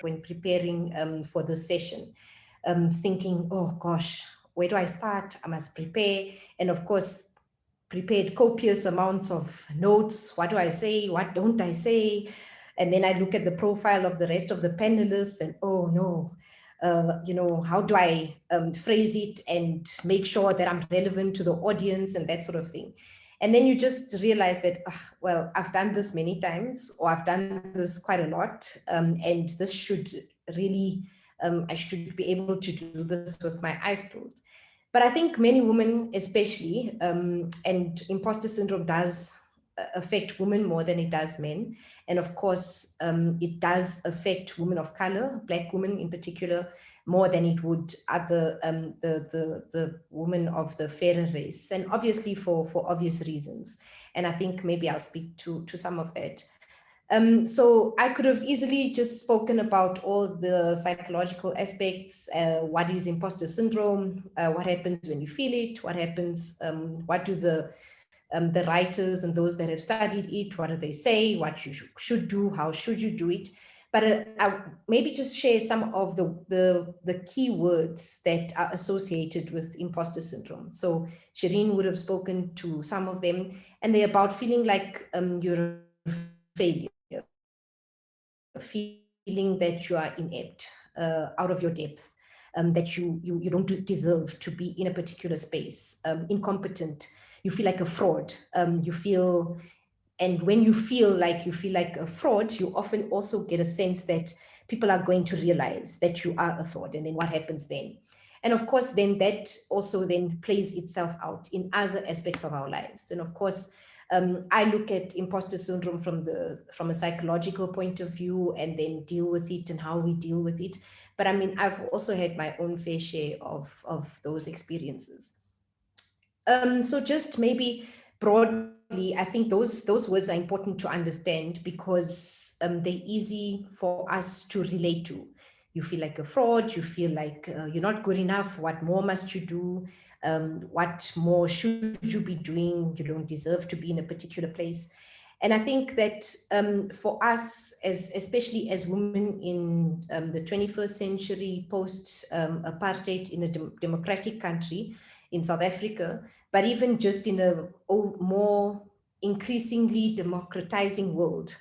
when preparing for the session, thinking, oh gosh, where do I start? I must prepare. And of course, prepared copious amounts of notes. What do I say? What don't I say? And then I look at the profile of the rest of the panelists and, oh no, how do I phrase it and make sure that I'm relevant to the audience and that sort of thing. And then you just realize that, well, I've done this many times, or I've done this quite a lot, and this should really, I should be able to do this with my eyes closed. But I think many women, especially, and imposter syndrome does affect women more than it does men. And of course, it does affect women of color, Black women in particular, more than it would other the women of the fairer race, and obviously for obvious reasons. And I think maybe I'll speak to some of that. So I could have easily just spoken about all the psychological aspects. What is imposter syndrome? What happens when you feel it? What happens? What do the writers and those that have studied it, what do they say? What you should do? How should you do it? But I'll maybe just share some of the key words that are associated with imposter syndrome. So Shireen would have spoken to some of them, and they're about feeling like you're a failure, feeling that you are inept, out of your depth, that you don't deserve to be in a particular space, incompetent. You feel like a fraud. You feel, and when you feel like a fraud, you often also get a sense that people are going to realize that you are a fraud. And then what happens then? And of course, then that also then plays itself out in other aspects of our lives. And of course, I look at imposter syndrome from a psychological point of view, and then deal with it and how we deal with it. But I mean, I've also had my own fair share of those experiences. So just maybe broadly, I think those words are important to understand, because they're easy for us to relate to. You feel like a fraud, you feel like you're not good enough, what more must you do? What more should you be doing? You don't deserve to be in a particular place. And I think that for us, especially as women in the 21st century, post apartheid, in a democratic country in South Africa, but even just in a more increasingly democratizing world,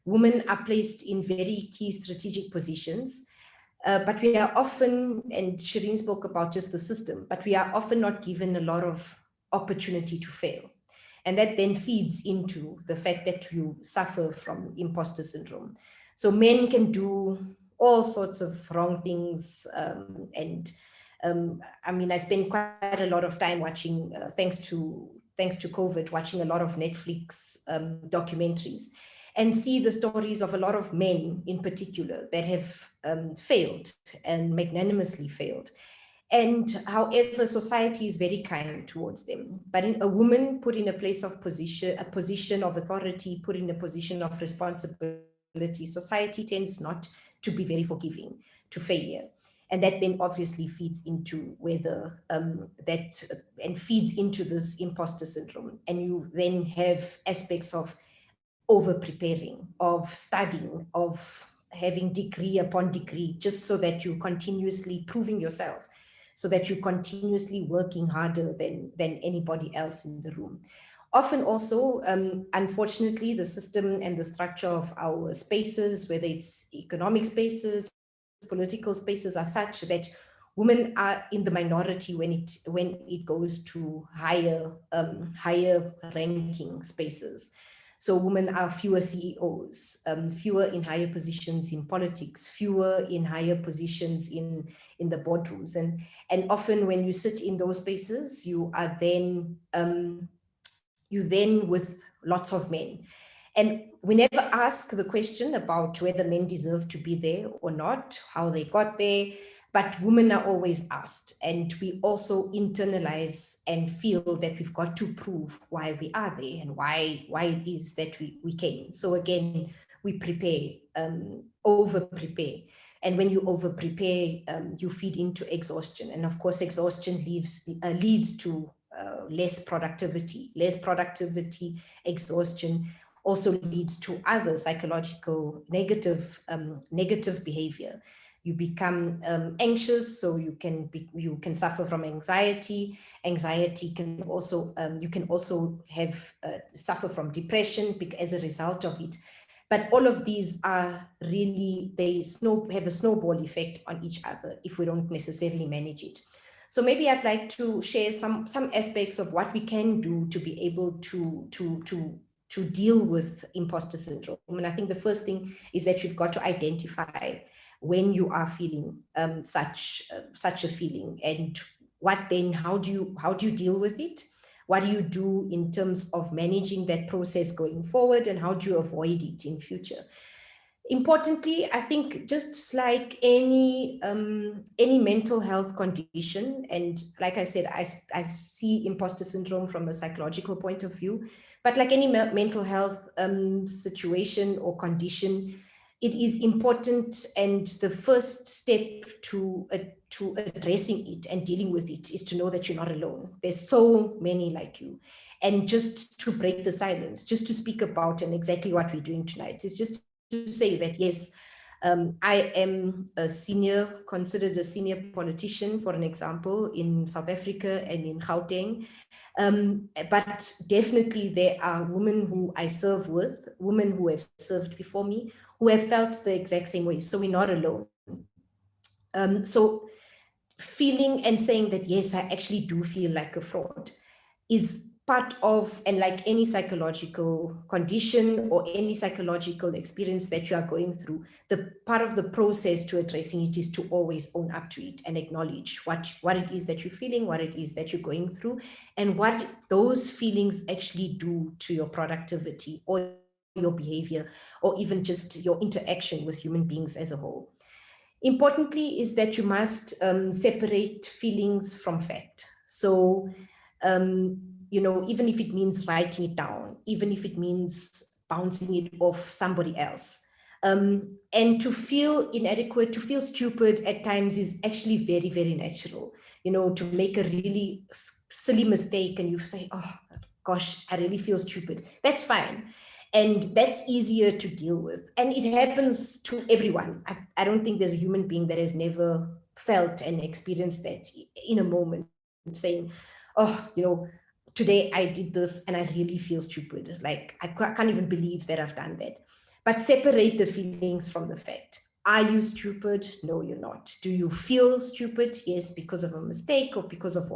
women are placed in very key strategic positions. But we are often, and Shireen spoke about just the system, but we are often not given a lot of opportunity to fail. And that then feeds into the fact that you suffer from imposter syndrome. So men can do all sorts of wrong things. I mean, I spend quite a lot of time watching, thanks to COVID, watching a lot of Netflix documentaries, and see the stories of a lot of men in particular that have failed and magnanimously failed. And however, society is very kind towards them. But in a woman put in a position of authority, put in a position of responsibility, society tends not to be very forgiving to failure. And that then obviously feeds into whether and feeds into this imposter syndrome. And you then have aspects of over preparing, of studying, of having degree upon degree, just so that you're continuously proving yourself, so that you're continuously working harder than anybody else in the room. Often also, unfortunately, the system and the structure of our spaces, whether it's economic spaces, political spaces, are such that women are in the minority when it goes to higher ranking spaces. So women are fewer CEOs, fewer in higher positions in politics, fewer in higher positions in the boardrooms. And often when you sit in those spaces, you are then with lots of men. And we never ask the question about whether men deserve to be there or not, how they got there, but women are always asked. And we also internalize and feel that we've got to prove why we are there and why it is that we came. So again, we prepare, over prepare. And when you over prepare, you feed into exhaustion. And of course, exhaustion leads to less productivity. Less productivity, exhaustion also leads to other psychological negative behavior. You become anxious, so you can suffer from anxiety. Anxiety can also you can also have suffer from depression as a result of it. But all of these are really, have a snowball effect on each other if we don't necessarily manage it. So maybe I'd like to share some aspects of what we can do to be able to deal with imposter syndrome. And I think the first thing is that you've got to identify when you are feeling such a feeling, and how do you deal with it? What do you do in terms of managing that process going forward, and how do you avoid it in future? Importantly, I think just like any mental health condition, and like I said, I see imposter syndrome from a psychological point of view, but like any mental health situation or condition, it is important, and the first step to addressing it and dealing with it is to know that you're not alone. There's so many like you. And just to break the silence, just to speak about, and exactly what we're doing tonight is just to say that, yes, I am considered a senior politician, for an example, in South Africa and in Gauteng. But definitely there are women who I serve with, women who have served before me, who have felt the exact same way. So we're not alone. So feeling and saying that, yes, I actually do feel like a fraud, is part of, and like any psychological condition or any psychological experience that you are going through, the part of the process to addressing it is to always own up to it and acknowledge what it is that you're feeling, what it is that you're going through, and what those feelings actually do to your productivity or your behavior, or even just your interaction with human beings as a whole. Importantly is that you must separate feelings from fact. So even if it means writing it down, even if it means bouncing it off somebody else. And to feel inadequate, to feel stupid at times is actually very, very natural. To make a really silly mistake and you say, oh gosh, I really feel stupid. That's fine. And that's easier to deal with. And it happens to everyone. I don't think there's a human being that has never felt and experienced that in a moment, saying, oh, today I did this and I really feel stupid. Like, I can't even believe that I've done that. But separate the feelings from the fact. Are you stupid? No, you're not. Do you feel stupid? Yes, because of a mistake or because of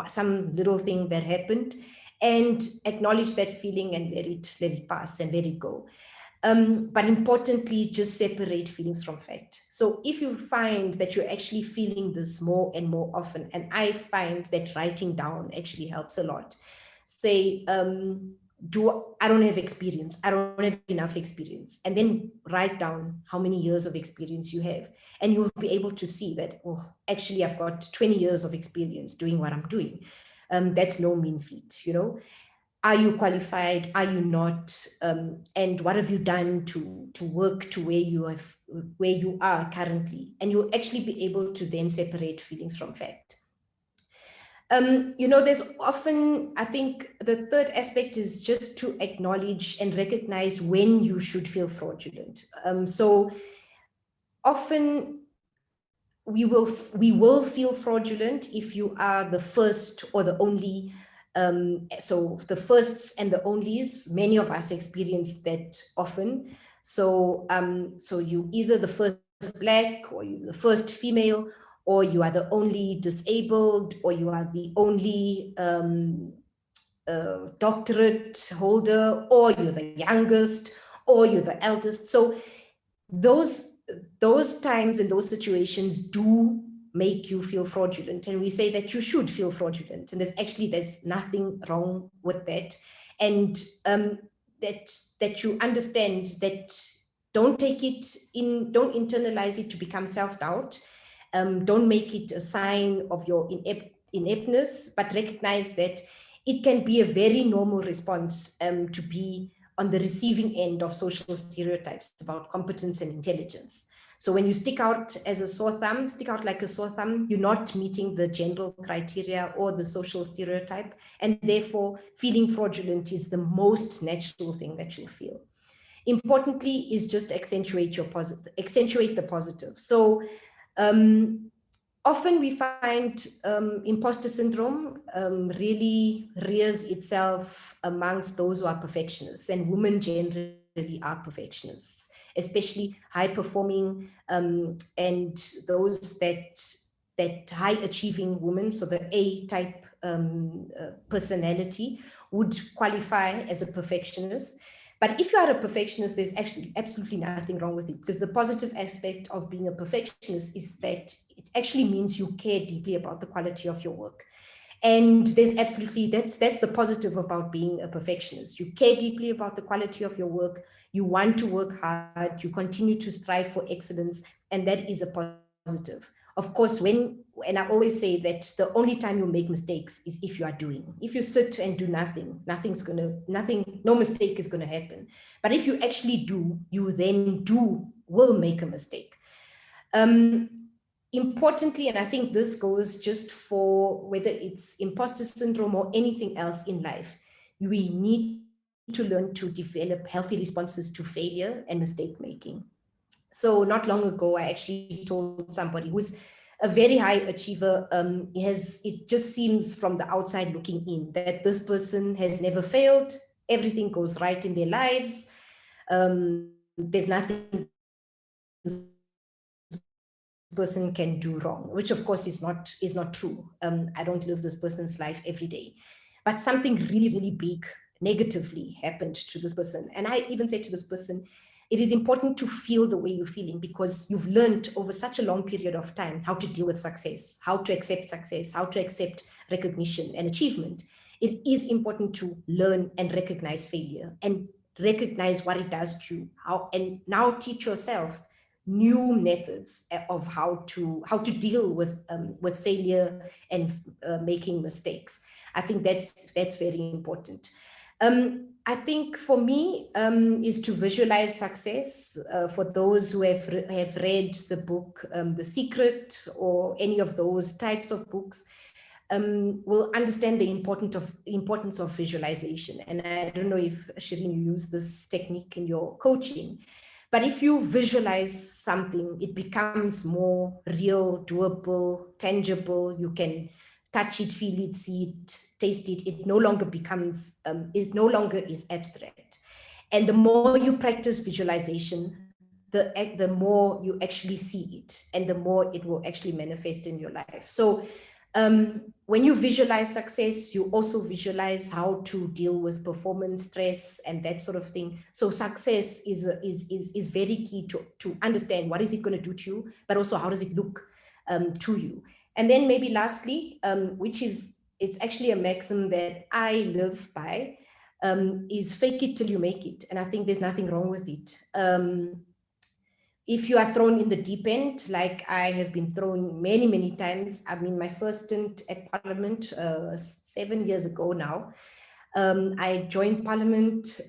some little thing that happened. And acknowledge that feeling and let it pass and let it go. But importantly, just separate feelings from fact. So if you find that you're actually feeling this more and more often, and I find that writing down actually helps a lot. Say, I don't have experience. I don't have enough experience. And then write down how many years of experience you have. And you'll be able to see that, oh, actually, I've got 20 years of experience doing what I'm doing. That's no mean feat, Are you qualified? Are you not? And what have you done to work to where you are currently? And you'll actually be able to then separate feelings from fact. There's often, I think the third aspect is just to acknowledge and recognize when you should feel fraudulent. So often we will feel fraudulent if you are the first or the only. So the firsts and the onlys, many of us experience that often. So you either the first Black, or you're the first female, or you are the only disabled, or you are the only doctorate holder, or you're the youngest, or you're the eldest. So those times and those situations do make you feel fraudulent, and we say that you should feel fraudulent, and there's nothing wrong with that. And that you understand that, don't internalize it to become self-doubt. Don't make it a sign of your ineptness, but recognize that it can be a very normal response to be on the receiving end of social stereotypes about competence and intelligence. So when you stick out as a sore thumb, stick out like a sore thumb, you're not meeting the general criteria or the social stereotype, and therefore feeling fraudulent is the most natural thing that you'll feel. Importantly is just accentuate the positive. So often we find imposter syndrome really rears itself amongst those who are perfectionists, and women generally are perfectionists, especially high performing and those that high achieving women, so the A type personality would qualify as a perfectionist. But if you are a perfectionist, there's actually absolutely nothing wrong with it, because the positive aspect of being a perfectionist is that it actually means you care deeply about the quality of your work. And there's absolutely, that's the positive about being a perfectionist. You care deeply about the quality of your work, you want to work hard, you continue to strive for excellence, and that is a positive. Of course, and I always say that the only time you'll make mistakes is if you are doing. If you sit and do nothing, no mistake is gonna happen. But if you actually do, you then will make a mistake. Importantly, and I think this goes just for whether it's imposter syndrome or anything else in life, we need to learn to develop healthy responses to failure and mistake making. So not long ago, I actually told somebody who's a very high achiever, it just seems from the outside looking in that this person has never failed, everything goes right in their lives, there's nothing this person can do wrong, which of course is not true. I don't live this person's life every day. But something really, really big negatively happened to this person. And I even said to this person, it is important to feel the way you're feeling, because you've learned over such a long period of time how to deal with success, how to accept success, how to accept recognition and achievement. It is important to learn and recognize failure and recognize what it does to you, and now teach yourself new methods of how to deal with failure and making mistakes. I think that's very important. I think for me is to visualize success. For those who have read the book The Secret or any of those types of books, will understand the importance of visualization. And I don't know if, Shireen, you use this technique in your coaching, but if you visualize something, it becomes more real, doable, tangible. You can touch it, feel it, see it, taste it. It no longer becomes, is no longer is abstract. And the more you practice visualization, the more you actually see it, and the more it will actually manifest in your life. So when you visualize success, you also visualize how to deal with performance stress and that sort of thing. So success is very key to understand what is it going to do to you, but also how does it look to you. And then maybe lastly, which is, it's actually a maxim that I live by, is fake it till you make it. And I think there's nothing wrong with it. If you are thrown in the deep end, like I have been thrown many, many times. I mean, my first stint at Parliament 7 years ago now, I joined Parliament.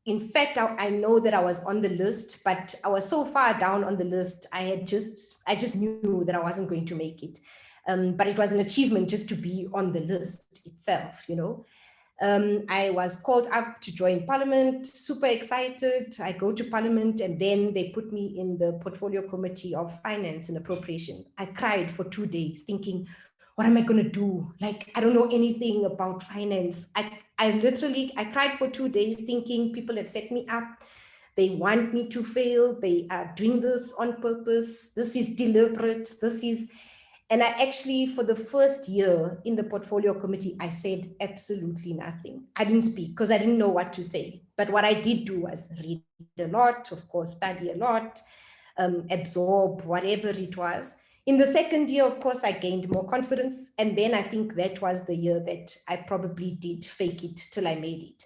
In fact, I know that I was on the list, but I was so far down on the list, I just knew that I wasn't going to make it. But it was an achievement just to be on the list itself, you know. I was called up to join Parliament, super excited. I go to Parliament, and then they put me in the Portfolio Committee of Finance and Appropriation. I cried for 2 days thinking, what am I going to do? Like, I don't know anything about finance. I cried for 2 days thinking people have set me up. They want me to fail. They are doing this on purpose. This is deliberate. And I actually, for the first year in the portfolio committee, I said absolutely nothing. I didn't speak because I didn't know what to say. But what I did do was read a lot, of course, study a lot, absorb whatever it was. In the second year, of course, I gained more confidence. And then I think that was the year that I probably did fake it till I made it.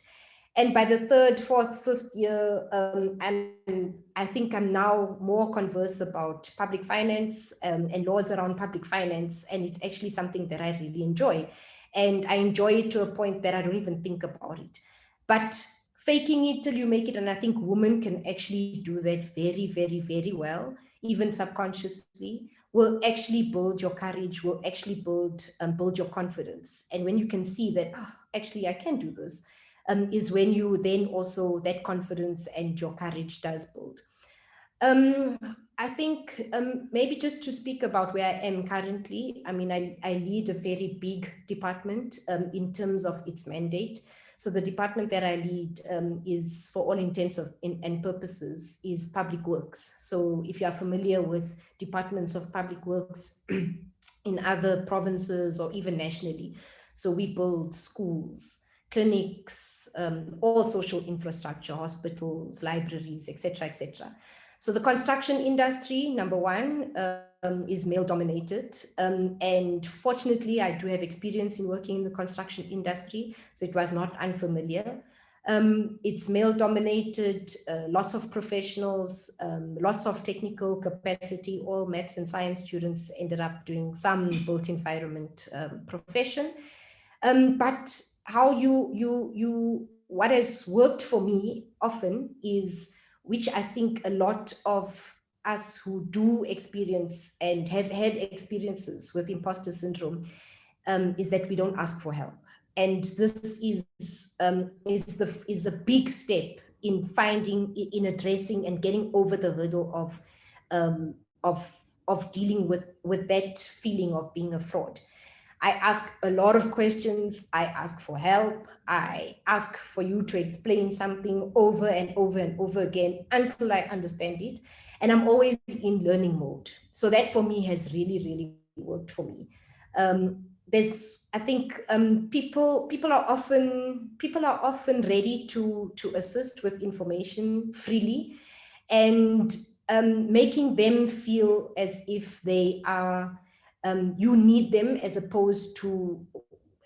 And by the third, fourth, fifth year, I think I'm now more conversed about public finance and laws around public finance. And it's actually something that I really enjoy. And I enjoy it to a point that I don't even think about it. But faking it till you make it, and I think women can actually do that very, very, very well, even subconsciously, will actually build your courage, will actually build your confidence. And when you can see that, oh, actually I can do this, is when you then also, that confidence and your courage does build. Um, I think maybe just to speak about where I am currently, I mean, I lead a very big department in terms of its mandate. So the department that I lead is, for all intents and purposes, is public works. So if you are familiar with departments of public works in other provinces or even nationally, so we build schools, clinics, all social infrastructure, hospitals, libraries, etc., etc. So the construction industry, number one, is male dominated. And fortunately, I do have experience in working in the construction industry, so it was not unfamiliar. It's male dominated, lots of professionals, lots of technical capacity, all maths and science students ended up doing some built environment profession. But what has worked for me often is, which I think a lot of us who do experience and have had experiences with imposter syndrome, is that we don't ask for help. And this is a big step in finding, in addressing and getting over the hurdle um, of of dealing with that feeling of being a fraud. I ask a lot of questions. I ask for help. I ask for you to explain something over and over and over again until I understand it. And I'm always in learning mode. So that for me has really, really worked for me. I think people are often ready to assist with information freely, and making them feel as if they are, you need them, as opposed to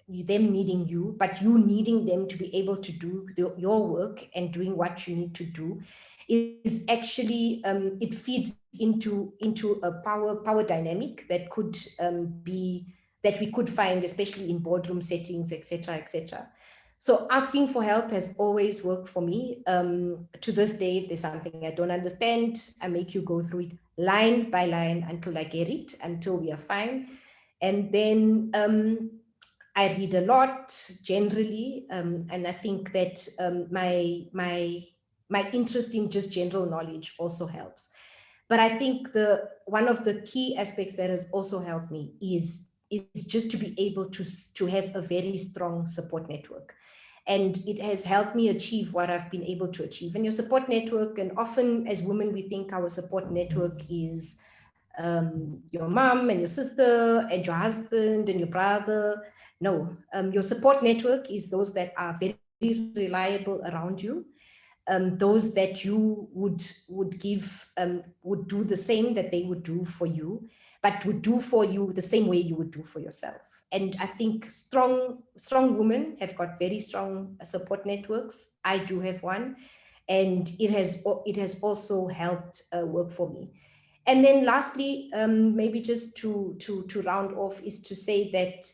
them needing you, but you needing them to be able to do your work and doing what you need to do, is actually, it feeds into a power dynamic that could be, that we could find, especially in boardroom settings, etc., etc. So asking for help has always worked for me. To this day, if there's something I don't understand, I make you go through it line by line until I get it, until we are fine. And then I read a lot generally, and I think that my interest in just general knowledge also helps. But I think the one of the key aspects that has also helped me is just to be able to have a very strong support network. And it has helped me achieve what I've been able to achieve. And your support network, and often as women, we think our support network is your mom and your sister and your husband and your brother. No, your support network is those that are very reliable around you, those that you would give, would do the same that they would do for you, but would do for you the same way you would do for yourself. And I think strong women have got very strong support networks. I do have one, and it has also helped work for me. And then lastly, maybe just to round off, is to say that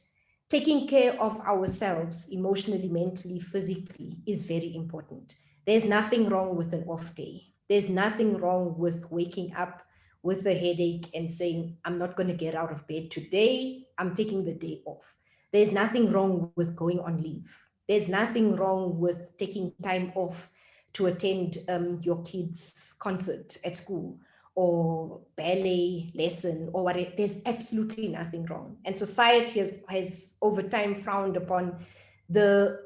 taking care of ourselves emotionally, mentally, physically is very important. There's nothing wrong with an off day. There's nothing wrong with waking up with a headache and saying, I'm not going to get out of bed today. I'm taking the day off. There's nothing wrong with going on leave. There's nothing wrong with taking time off to attend your kids' concert at school or ballet lesson or whatever. There's absolutely nothing wrong. And society has over time frowned upon the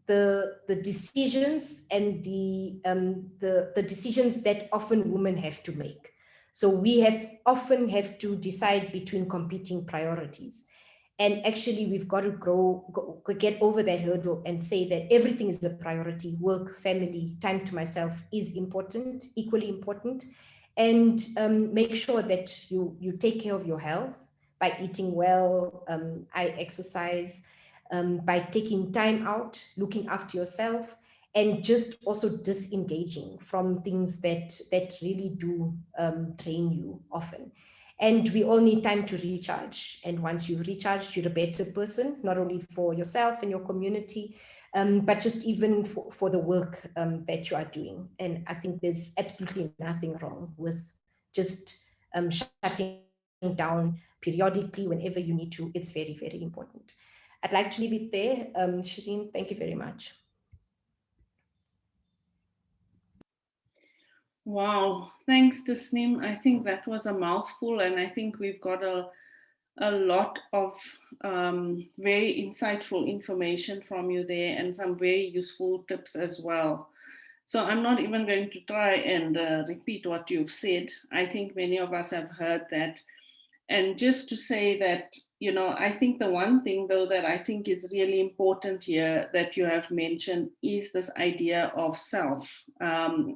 the decisions and the decisions that often women have to make. So we often have to decide between competing priorities. And actually, we've got to get over that hurdle and say that everything is a priority. Work, family, time to myself is important, equally important. And make sure that you take care of your health by eating well. I exercise, by taking time out, looking after yourself, and just also disengaging from things that really do drain you often. And we all need time to recharge. And once you've recharged, you're a better person, not only for yourself and your community, but just even for the work that you are doing. And I think there's absolutely nothing wrong with just shutting down periodically whenever you need to. It's very, very important. I'd like to leave it there. Shireen, thank you very much. Wow, thanks, Tasneem. I think that was a mouthful, and I think we've got a lot of very insightful information from you there and some very useful tips as well. So I'm not even going to try and repeat what you've said. I think many of us have heard that. And just to say that, you know, I think the one thing though that I think is really important here that you have mentioned is this idea of self.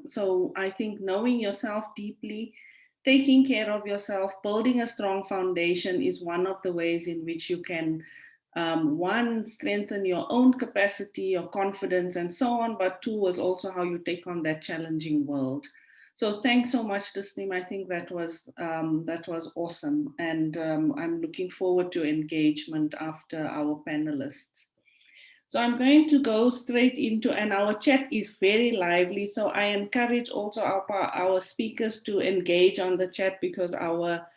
So I think knowing yourself deeply, taking care of yourself, building a strong foundation is one of the ways in which you can, one, strengthen your own capacity, your confidence, and so on. But two, is also how you take on that challenging world. So thanks so much, Tasneem. I think that was awesome, and I'm looking forward to engagement after our panelists. So I'm going to go straight into, and our chat is very lively. So I encourage also our speakers to engage on the chat because our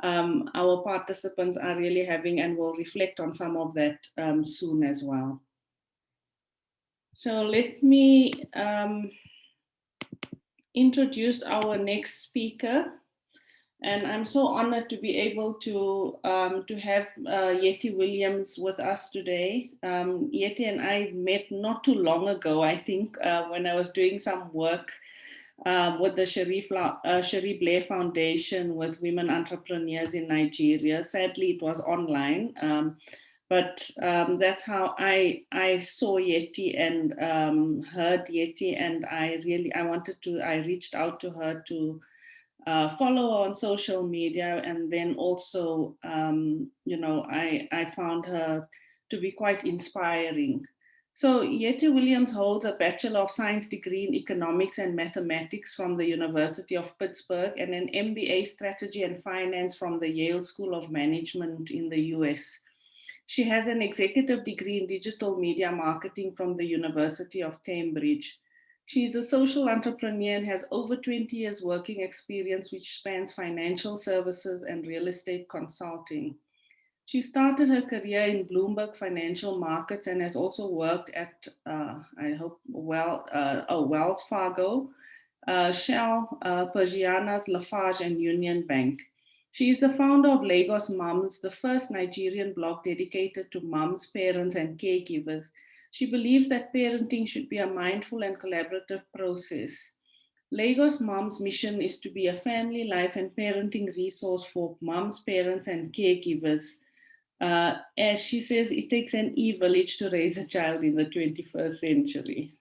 participants are really having and will reflect on some of that soon as well. So let me introduce our next speaker. And I'm so honored to be able to have Yeti Williams with us today. Yeti and I met not too long ago, I think, when I was doing some work with the Cherie Blair Foundation with women entrepreneurs in Nigeria. Sadly, it was online, but that's how I saw Yeti and heard Yeti, and I reached out to her to follow her on social media, and then also, I found her to be quite inspiring. So Yeti Williams holds a Bachelor of Science degree in Economics and Mathematics from the University of Pittsburgh and an MBA Strategy and Finance from the Yale School of Management in the US. She has an executive degree in digital media marketing from the University of Cambridge. She is a social entrepreneur and has over 20 years working experience, which spans financial services and real estate consulting. She started her career in Bloomberg Financial Markets and has also worked at, Wells Fargo, Shell, Persiana's, Lafarge, and Union Bank. She is the founder of Lagos Mums, the first Nigerian blog dedicated to mums, parents, and caregivers. She believes that parenting should be a mindful and collaborative process. Lagos Mom's mission is to be a family life and parenting resource for moms, parents, and caregivers. As she says, it takes an e-village to raise a child in the 21st century.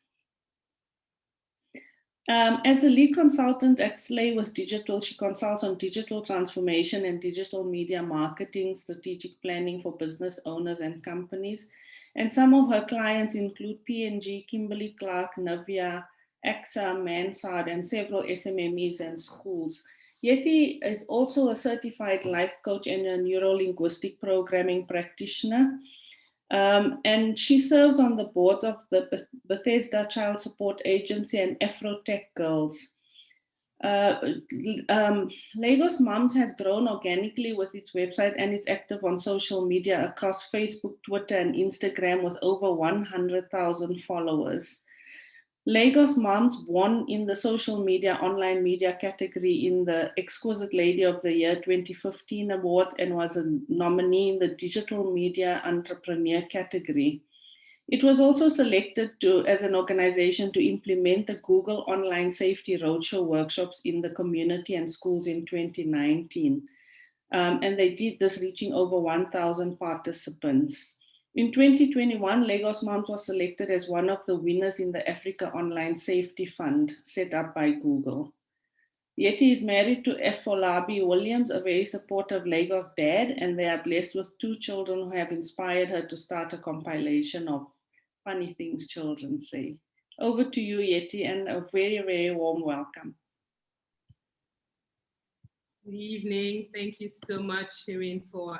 As the lead consultant at Slay with Digital, she consults on digital transformation and digital media marketing, strategic planning for business owners and companies. And some of her clients include P&G, Kimberly Clark, Navia, AXA, Mansard, and several SMMEs and schools. Yeti is also a certified life coach and a neuro-linguistic programming practitioner. And she serves on the boards of the Bethesda Child Support Agency and Afrotech Girls. Uh, Lagos Moms has grown organically with its website and it's active on social media across Facebook, Twitter, and Instagram with over 100,000 followers. Lagos Moms won in the social media, online media category in the Exquisite Lady of the Year 2015 award and was a nominee in the Digital Media Entrepreneur category. It was also selected as an organization to implement the Google Online Safety Roadshow workshops in the community and schools in 2019. And they did this reaching over 1,000 participants. In 2021, Lagos Moms was selected as one of the winners in the Africa Online Safety Fund set up by Google. Yeti is married to Efolabi Williams, a very supportive Lagos dad, and they are blessed with two children who have inspired her to start a compilation of funny things children say. Over to you, Yeti, and a very, very warm welcome. Good evening. Thank you so much, Shireen, for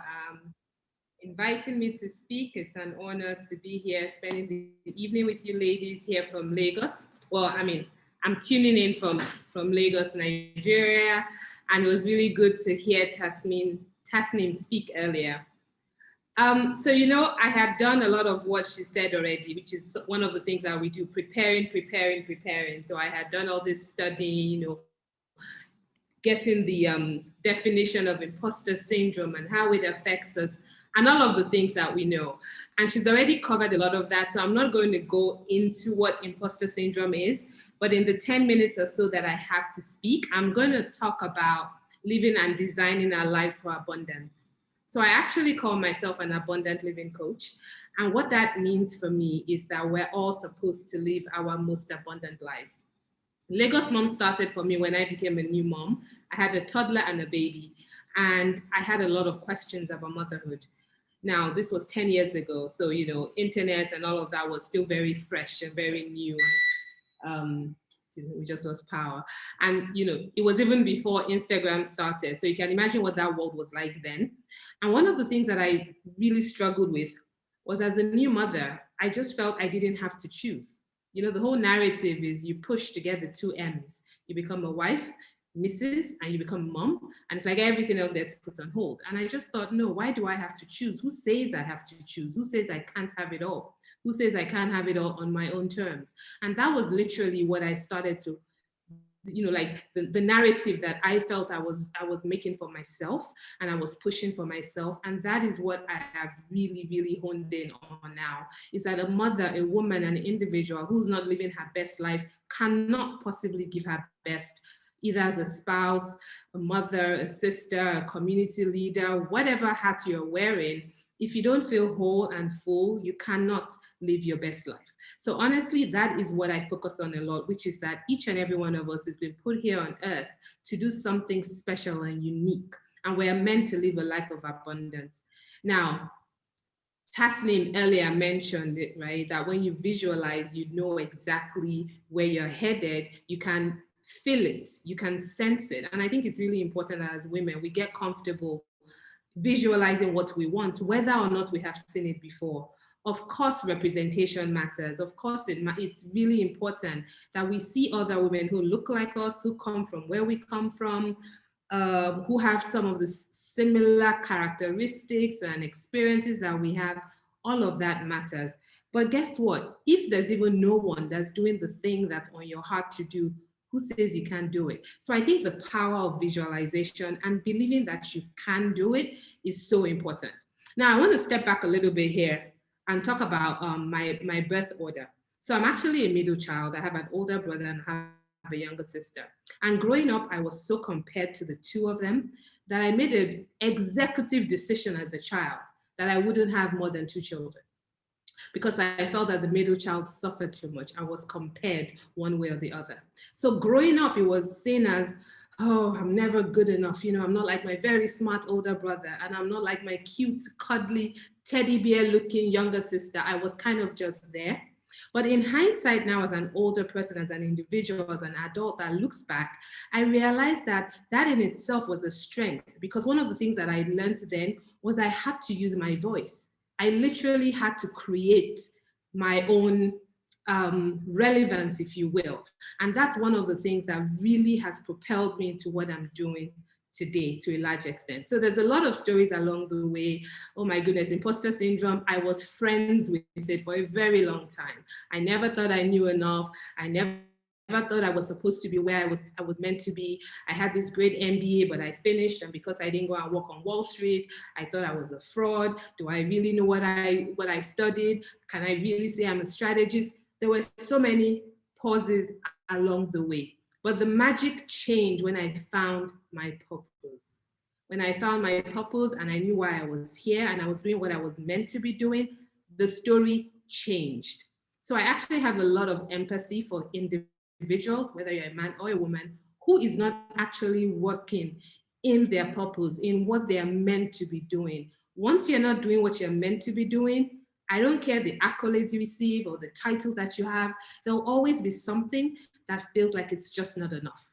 inviting me to speak. It's an honor to be here, spending the evening with you ladies here from Lagos. Well, I'm tuning in from Lagos, Nigeria. And it was really good to hear Tasneem speak earlier. So, I had done a lot of what she said already, which is one of the things that we do, preparing. So I had done all this studying, getting the definition of imposter syndrome and how it affects us and all of the things that we know. And she's already covered a lot of that. So I'm not going to go into what imposter syndrome is, but in the 10 minutes or so that I have to speak, I'm going to talk about living and designing our lives for abundance. So I actually call myself an abundant living coach. And what that means for me is that we're all supposed to live our most abundant lives. Lagos Mom started for me when I became a new mom. I had a toddler and a baby, and I had a lot of questions about motherhood. Now, this was 10 years ago, so, internet and all of that was still very fresh and very new. Um, we just lost power. And, it was even before Instagram started. So you can imagine what that world was like then. And one of the things that I really struggled with was, as a new mother, I just felt I didn't have to choose. The whole narrative is you push to get the two M's. You become a wife, Mrs., and you become mom. And it's like everything else gets put on hold. And I just thought, no, why do I have to choose? Who says I have to choose? Who says I can't have it all? Who says I can't have it all on my own terms? And that was literally what I started to, like the narrative that I felt I was making for myself, and I was pushing for myself. And that is what I have really, really honed in on now, is that a mother, a woman, an individual who's not living her best life cannot possibly give her best, either as a spouse, a mother, a sister, a community leader, whatever hat you're wearing. If you don't feel whole and full, you cannot live your best life. So honestly, that is what I focus on a lot, which is that each and every one of us has been put here on earth to do something special and unique. And we're meant to live a life of abundance. Now, Tasneem earlier mentioned it, right? That when you visualize, you know exactly where you're headed. You can feel it, you can sense it. And I think it's really important that as women, we get comfortable visualizing what we want, whether or not we have seen it before. Of course, representation matters. Of course, it's really important that we see other women who look like us, who come from where we come from, who have some of the similar characteristics and experiences that we have. All of that matters. But guess what? If there's even no one that's doing the thing that's on your heart to do, who says you can't do it? So I think the power of visualization and believing that you can do it is so important. Now, I want to step back a little bit here and talk about my birth order. So I'm actually a middle child. I have an older brother and I have a younger sister. And growing up, I was so compared to the two of them that I made an executive decision as a child that I wouldn't have more than 2 children, because I felt that the middle child suffered too much. I was compared one way or the other. So growing up, it was seen as, oh, I'm never good enough. I'm not like my very smart older brother, and I'm not like my cute, cuddly, teddy bear looking younger sister. I was kind of just there. But in hindsight now, as an older person, as an individual, as an adult that looks back, I realized that that in itself was a strength, because one of the things that I learned then was I had to use my voice. I literally had to create my own relevance, if you will. And that's one of the things that really has propelled me into what I'm doing today to a large extent. So there's a lot of stories along the way. Oh my goodness, imposter syndrome. I was friends with it for a very long time. I never thought I knew enough. I never thought I was supposed to be where I was meant to be. I had this great MBA, but I finished, and because I didn't go and work on Wall Street, I thought I was a fraud. Do I really know what I studied? Can I really say I'm a strategist? There were so many pauses along the way. But the magic changed when I found my purpose. When I found my purpose and I knew why I was here and I was doing what I was meant to be doing, the story changed. So I actually have a lot of empathy for individuals, whether you're a man or a woman, who is not actually working in their purpose, in what they are meant to be doing. Once you're not doing what you're meant to be doing, I don't care the accolades you receive or the titles that you have, there'll always be something that feels like it's just not enough.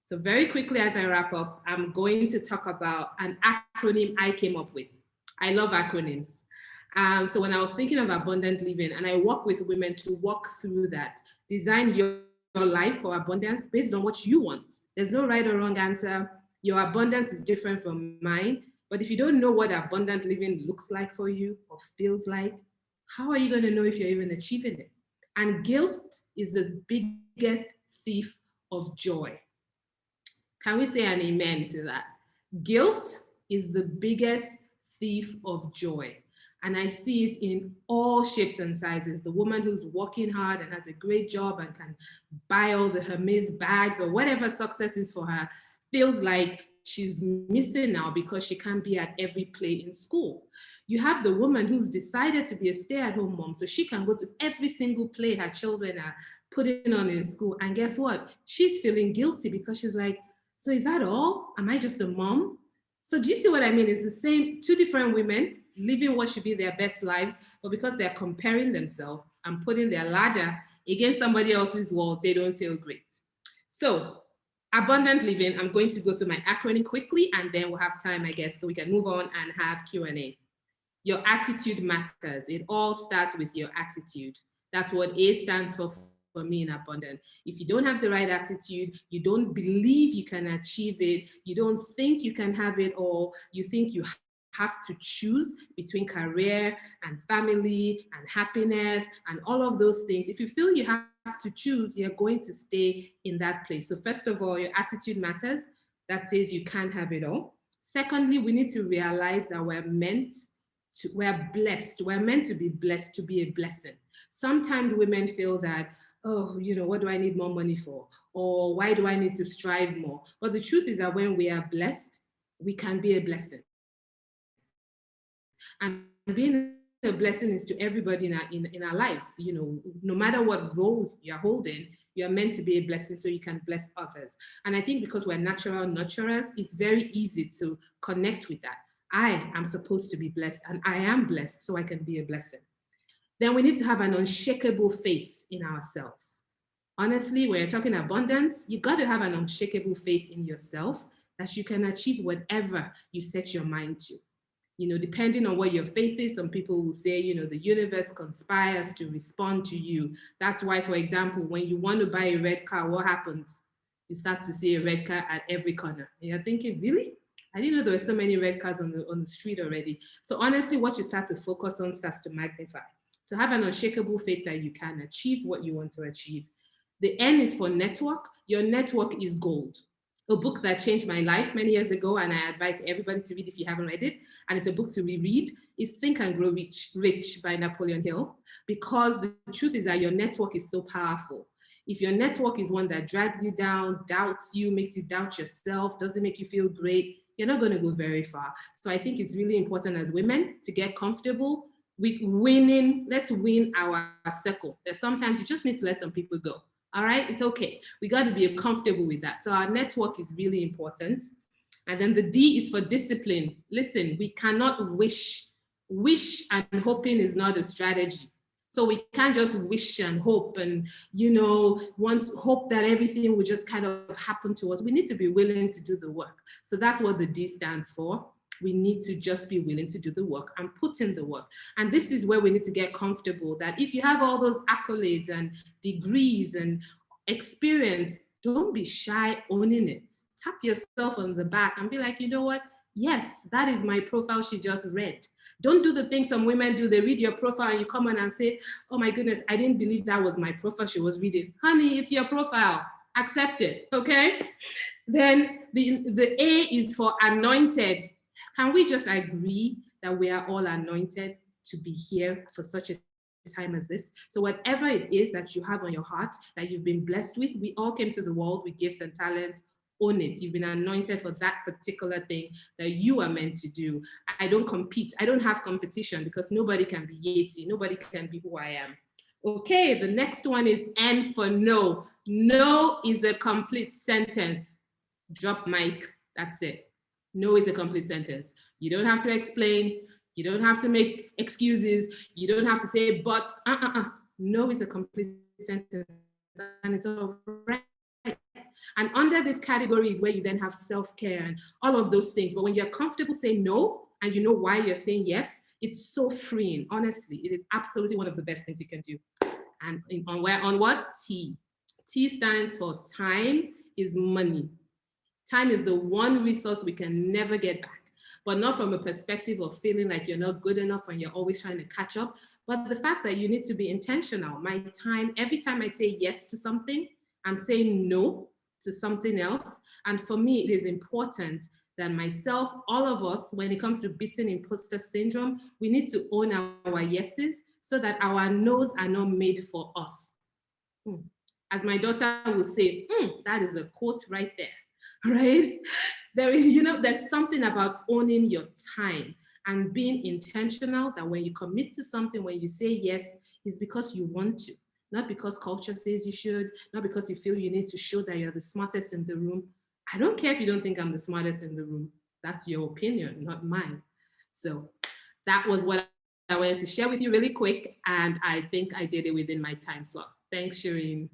So very quickly as I wrap up, I'm going to talk about an acronym I came up with. I love acronyms. So when I was thinking of abundant living, and I work with women to walk through that, design your life for abundance based on what you want. There's no right or wrong answer. Your abundance is different from mine. But if you don't know what abundant living looks like for you or feels like, how are you going to know if you're even achieving it? And guilt is the biggest thief of joy. Can we say an amen to that? Guilt is the biggest thief of joy. And I see it in all shapes and sizes. The woman who's working hard and has a great job and can buy all the Hermes bags or whatever success is for her, feels like she's missing now because she can't be at every play in school. You have the woman who's decided to be a stay-at-home mom so she can go to every single play her children are putting on in school. And guess what? She's feeling guilty because she's like, so is that all? Am I just a mom? So do you see what I mean? It's the same, two different women living what should be their best lives, but because they're comparing themselves and putting their ladder against somebody else's wall, they don't feel great. So abundant living, I'm going to go through my acronym quickly and then we'll have time, I guess, so we can move on and have Q&A. Your attitude matters. It all starts with your attitude. That's what A stands for me in abundant. If you don't have the right attitude, you don't believe you can achieve it, you don't think you can have it all, you think you have to choose between career and family and happiness and all of those things. If you feel you have to choose, you're going to stay in that place. So first of all, your attitude matters. That says you can't have it all. Secondly, we need to realize that we're blessed. We're meant to be blessed to be a blessing. Sometimes women feel that, oh, what do I need more money for? Or why do I need to strive more? But the truth is that when we are blessed, we can be a blessing. And being a blessing is to everybody in our lives. No matter what role you're holding, you're meant to be a blessing so you can bless others. And I think because we're natural nurturers, it's very easy to connect with that. I am supposed to be blessed and I am blessed so I can be a blessing. Then we need to have an unshakable faith in ourselves. Honestly, when you're talking abundance, you got to have an unshakable faith in yourself that you can achieve whatever you set your mind to. Depending on what your faith is, some people will say, the universe conspires to respond to you. That's why, for example, when you want to buy a red car, what happens? You start to see a red car at every corner. And you're thinking, really? I didn't know there were so many red cars on the street already. So honestly, what you start to focus on starts to magnify. So have an unshakable faith that you can achieve what you want to achieve. The N is for network. Your network is gold. A book that changed my life many years ago, and I advise everybody to read if you haven't read it, and it's a book to reread, is Think and Grow Rich by Napoleon Hill, because the truth is that your network is so powerful. If your network is one that drags you down, doubts you, makes you doubt yourself, doesn't make you feel great, you're not going to go very far. So I think it's really important as women to get comfortable with winning. Let's win our circle. There's sometimes you just need to let some people go. All right, it's okay. We got to be comfortable with that. So our network is really important. And then the D is for discipline. Listen, we cannot wish. Wish and hoping is not a strategy. So we can't just wish and hope and, hope that everything will just kind of happen to us. We need to be willing to do the work. So that's what the D stands for. We need to just be willing to do the work and put in the work. And this is where we need to get comfortable that if you have all those accolades and degrees and experience, don't be shy owning it. Tap yourself on the back and be like, you know what? Yes, that is my profile she just read. Don't do the thing some women do. They read your profile and you come on and say, oh my goodness, I didn't believe that was my profile she was reading. Honey, it's your profile. Accept it, okay? Then the A is for anointed. Can we just agree that we are all anointed to be here for such a time as this? So whatever it is that you have on your heart, that you've been blessed with, we all came to the world with gifts and talents. Own it. You've been anointed for that particular thing that you are meant to do. I don't compete. I don't have competition because nobody can be Yeti. Nobody can be who I am. Okay, the next one is N for no. No is a complete sentence. Drop mic. That's it. No is a complete sentence. You don't have to explain. You don't have to make excuses. You don't have to say, but, No is a complete sentence. And it's all right. And under this category is where you then have self-care and all of those things. But when you're comfortable saying no, and you know why you're saying yes, it's so freeing. Honestly, it is absolutely one of the best things you can do. And on what? T. T stands for time is money. Time is the one resource we can never get back, but not from a perspective of feeling like you're not good enough and you're always trying to catch up, but the fact that you need to be intentional. My time, every time I say yes to something, I'm saying no to something else. And for me, it is important that myself, all of us, when it comes to beating imposter syndrome, we need to own our yeses so that our no's are not made for us. Hmm. As my daughter will say, that is a quote right there, right? There is, there's something about owning your time and being intentional that when you commit to something, when you say yes, it's because you want to, not because culture says you should, not because you feel you need to show that you're the smartest in the room. I don't care if you don't think I'm the smartest in the room. That's your opinion, not mine. So that was what I wanted to share with you really quick. And I think I did it within my time slot. Thanks, Shireen.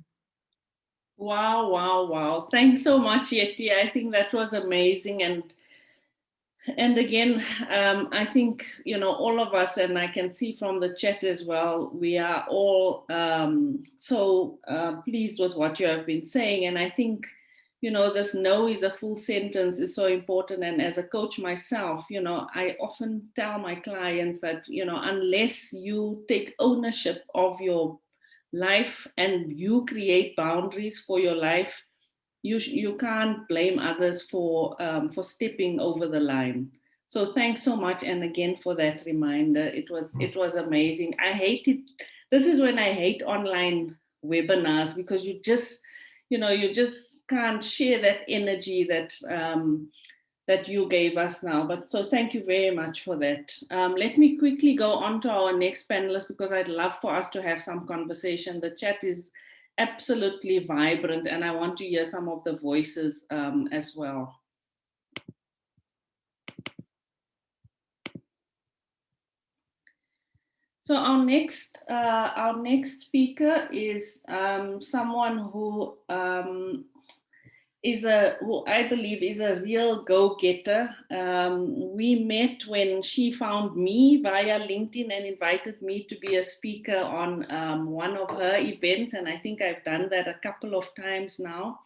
Wow, wow, wow. Thanks so much, Yeti. I think that was amazing. And again, I think, all of us, and I can see from the chat as well, we are all so pleased with what you have been saying. And I think, this no is a full sentence is so important. And as a coach myself, I often tell my clients that, unless you take ownership of your life and you create boundaries for your life, you can't blame others for stepping over the line. So thanks so much, and again for that reminder. It was amazing. I hate it. This is when I hate online webinars, because you just can't share that energy that you gave us now. But so thank you very much for that. Let me quickly go on to our next panelist, because I'd love for us to have some conversation. The chat is absolutely vibrant, and I want to hear some of the voices as well. So our next speaker is someone who who I believe is a real go-getter. We met when she found me via LinkedIn and invited me to be a speaker on one of her events, and I think I've done that a couple of times now.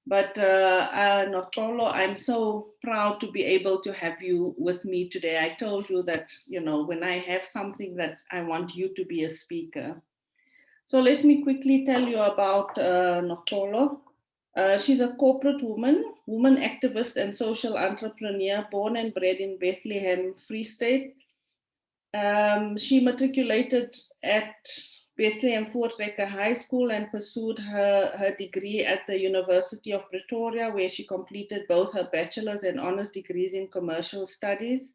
But Notolo, I'm so proud to be able to have you with me today. I told you that, when I have something that I want you to be a speaker. So let me quickly tell you about Notolo. She's a corporate woman activist and social entrepreneur, born and bred in Bethlehem, Free State. She matriculated at Bethlehem Voortrekker High School and pursued her degree at the University of Pretoria, where she completed both her bachelor's and honors degrees in commercial studies.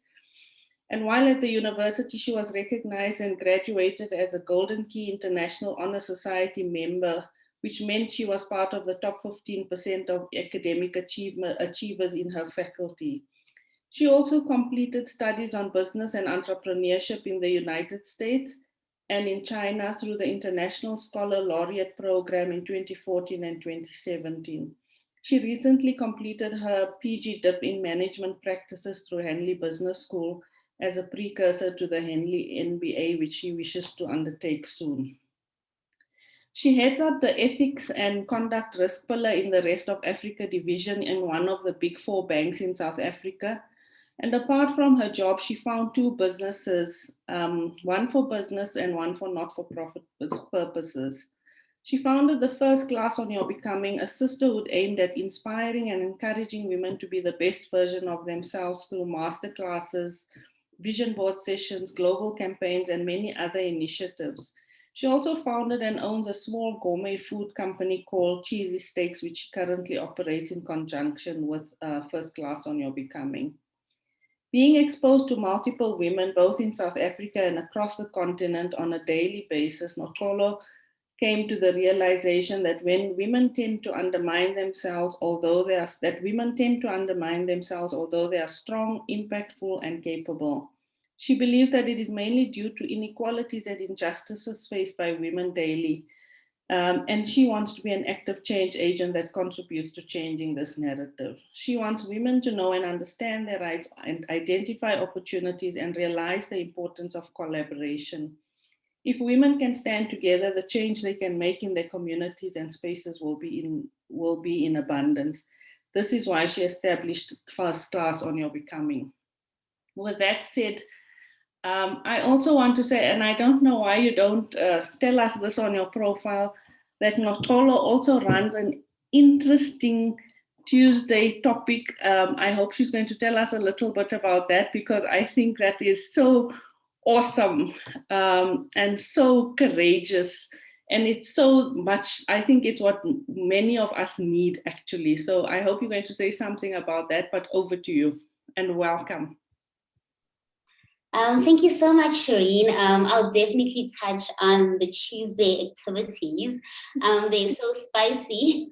And while at the university, she was recognized and graduated as a Golden Key International Honor Society member, which meant she was part of the top 15% of academic achievers in her faculty. She also completed studies on business and entrepreneurship in the United States and in China through the International Scholar Laureate Program in 2014 and 2017. She recently completed her PG dip in management practices through Henley Business School as a precursor to the Henley MBA, which she wishes to undertake soon. She heads up the ethics and conduct risk pillar in the Rest of Africa division in one of the big four banks in South Africa. And apart from her job, she found two businesses, one for business and one for not-for-profit purposes. She founded the First Class on Your Becoming, a sisterhood aimed at inspiring and encouraging women to be the best version of themselves through masterclasses, vision board sessions, global campaigns, and many other initiatives. She also founded and owns a small gourmet food company called Cheesy Steaks, which she currently operates in conjunction with First Class on Your Becoming. Being exposed to multiple women, both in South Africa and across the continent on a daily basis, Notolo came to the realization that when women tend to undermine themselves, although they are strong, impactful, and capable. She believed that it is mainly due to inequalities and injustices faced by women daily. And she wants to be an active change agent that contributes to changing this narrative. She wants women to know and understand their rights and identify opportunities and realize the importance of collaboration. If women can stand together, the change they can make in their communities and spaces will be in abundance. This is why she established first class on your becoming. With that said, I also want to say, and I don't know why you don't tell us this on your profile, that Notolo also runs an interesting Tuesday topic. I hope she's going to tell us a little bit about that, because I think that is so awesome and so courageous. And it's so much, I think it's what many of us need, actually. So I hope you're going to say something about that, but over to you and welcome. Thank you so much, Shireen. I'll definitely touch on the Tuesday activities. They're so spicy.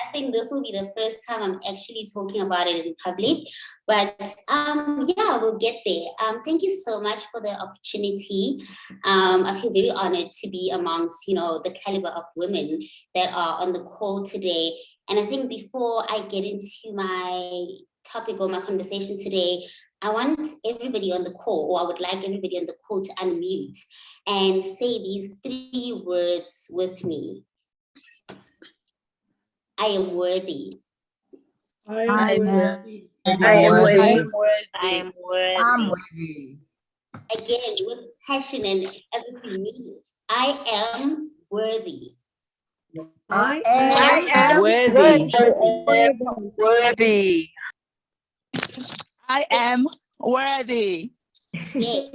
I think this will be the first time I'm actually talking about it in public, but yeah, we'll get there. Thank you so much for the opportunity. I feel very honored to be amongst, the caliber of women that are on the call today. And I think before I get into my topic or my conversation today, I want everybody on the call, or I would like everybody on the call to unmute and say these 3 words with me. I am worthy. I am worthy. I am worthy. I'm worthy. Again, with passion and as if you mean it. I am worthy. I am worthy. Worthy. I am worthy. Yes.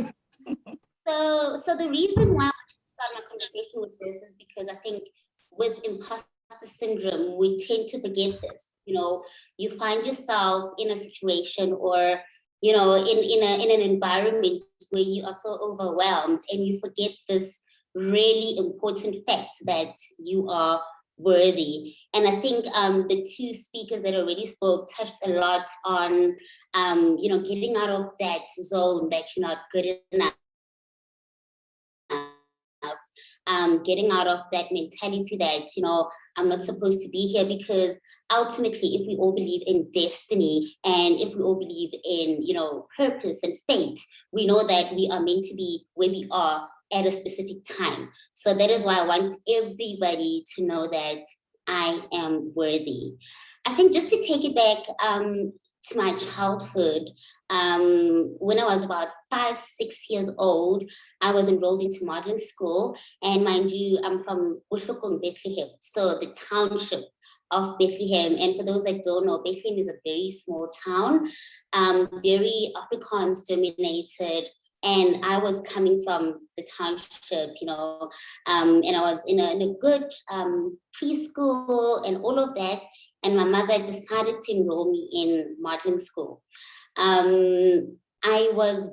So the reason why I wanted to start my conversation with this is because I think with imposter syndrome, we tend to forget this. You find yourself in a situation or in an environment where you are so overwhelmed and you forget this really important fact that you are worthy. And I think the 2 speakers that already spoke touched a lot on getting out of that zone that you're not good enough. Getting out of that mentality that I'm not supposed to be here, because ultimately, if we all believe in destiny and if we all believe in purpose and fate, we know that we are meant to be where we are at a specific time. So that is why I want everybody to know that I am worthy. I think just to take it back to my childhood, when I was about 5, 6 years old, I was enrolled into modeling school. And mind you, I'm from Bushokong, Bethlehem, so the township of Bethlehem. And for those that don't know, Bethlehem is a very small town, very Afrikaans dominated. And I was coming from the township, and I was in a good preschool and all of that. And my mother decided to enroll me in modeling school. I was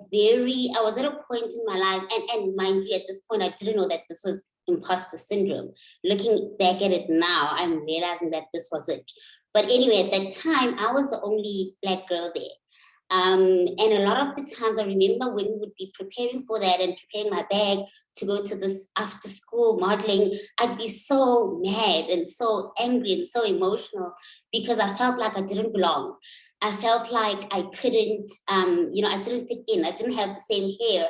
at a point in my life, and mind you, at this point, I didn't know that this was imposter syndrome. Looking back at it now, I'm realizing that this was it. But anyway, at that time, I was the only Black girl there. And a lot of the times I remember when we would be preparing for that and preparing my bag to go to this after school modeling, I'd be so mad and so angry and so emotional because I felt like I didn't belong. I felt like I couldn't, I didn't fit in. I didn't have the same hair.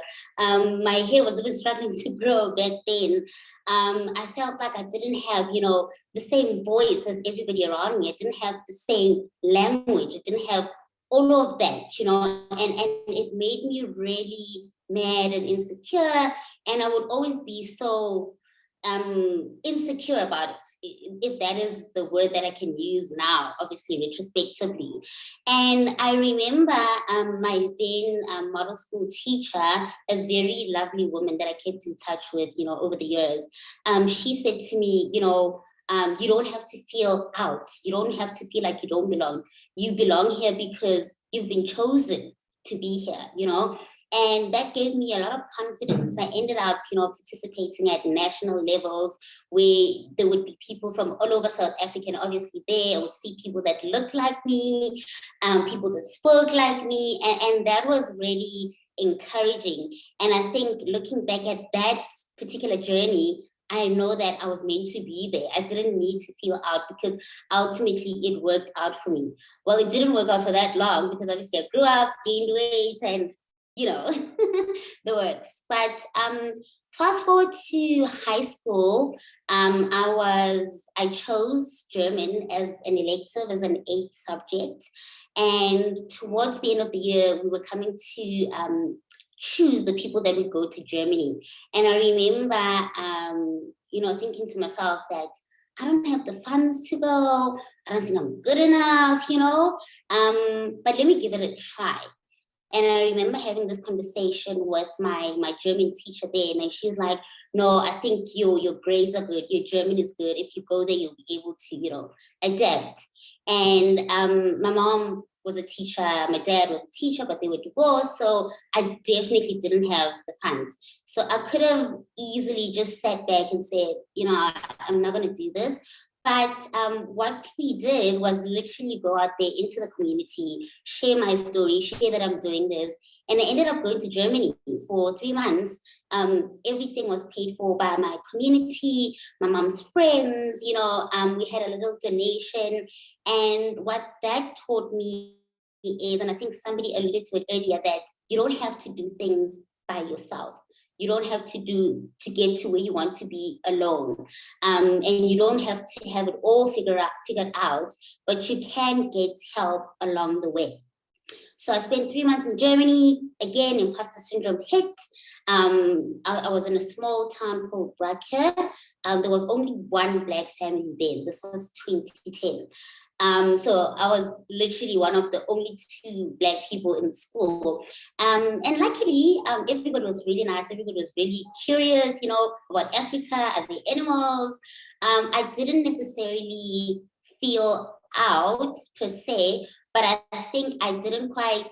My hair was even struggling to grow back then. I felt like I didn't have, the same voice as everybody around me. I didn't have the same language. I didn't have all of that, and it made me really mad and insecure. And I would always be so insecure about it, if that is the word that I can use now, obviously retrospectively. And I remember my then model school teacher, a very lovely woman that I kept in touch with, over the years. She said to me, you don't have to feel out. You don't have to feel like you don't belong. You belong here because you've been chosen to be here, And that gave me a lot of confidence. I ended up, participating at national levels where there would be people from all over South Africa. And obviously there I would see people that looked like me, people that spoke like me. And that was really encouraging. And I think looking back at that particular journey, I know that I was meant to be there. I didn't need to feel out because ultimately it worked out for me. Well, it didn't work out for that long because obviously I grew up, gained weight, and you know, the works. But fast forward to high school, I chose German as an elective, as an 8th subject. And towards the end of the year, we were coming to choose the people that would go to Germany. And I remember, you know, thinking to myself that I don't have the funds to go. I don't think I'm good enough, you know, but let me give it a try. And I remember having this conversation with my German teacher there, and she's like, no, I think your grades are good. Your German is good. If you go there, you'll be able to, you know, adapt. And my mom was a teacher. My dad was a teacher, but they were divorced. So I definitely didn't have the funds. So I could have easily just sat back and said, you know, I'm not going to do this. But what we did was literally go out there into the community, share my story, share that I'm doing this. And I ended up going to Germany for 3 months. Everything was paid for by my community, my mom's friends, you know, we had a little donation. And what that taught me is, and I think somebody alluded to it earlier, that you don't have to do things by yourself. You don't have to get to where you want to be alone. And you don't have to have it all figured out, but you can get help along the way. So I spent 3 months in Germany. Again, imposter syndrome hit. I was in a small town called Brake. There was only one Black family then. This was 2010. So I was literally one of the only 2 Black people in school. And luckily, everybody was really nice. Everybody was really curious, you know, about Africa and the animals. I didn't necessarily feel out per se, but I think I didn't quite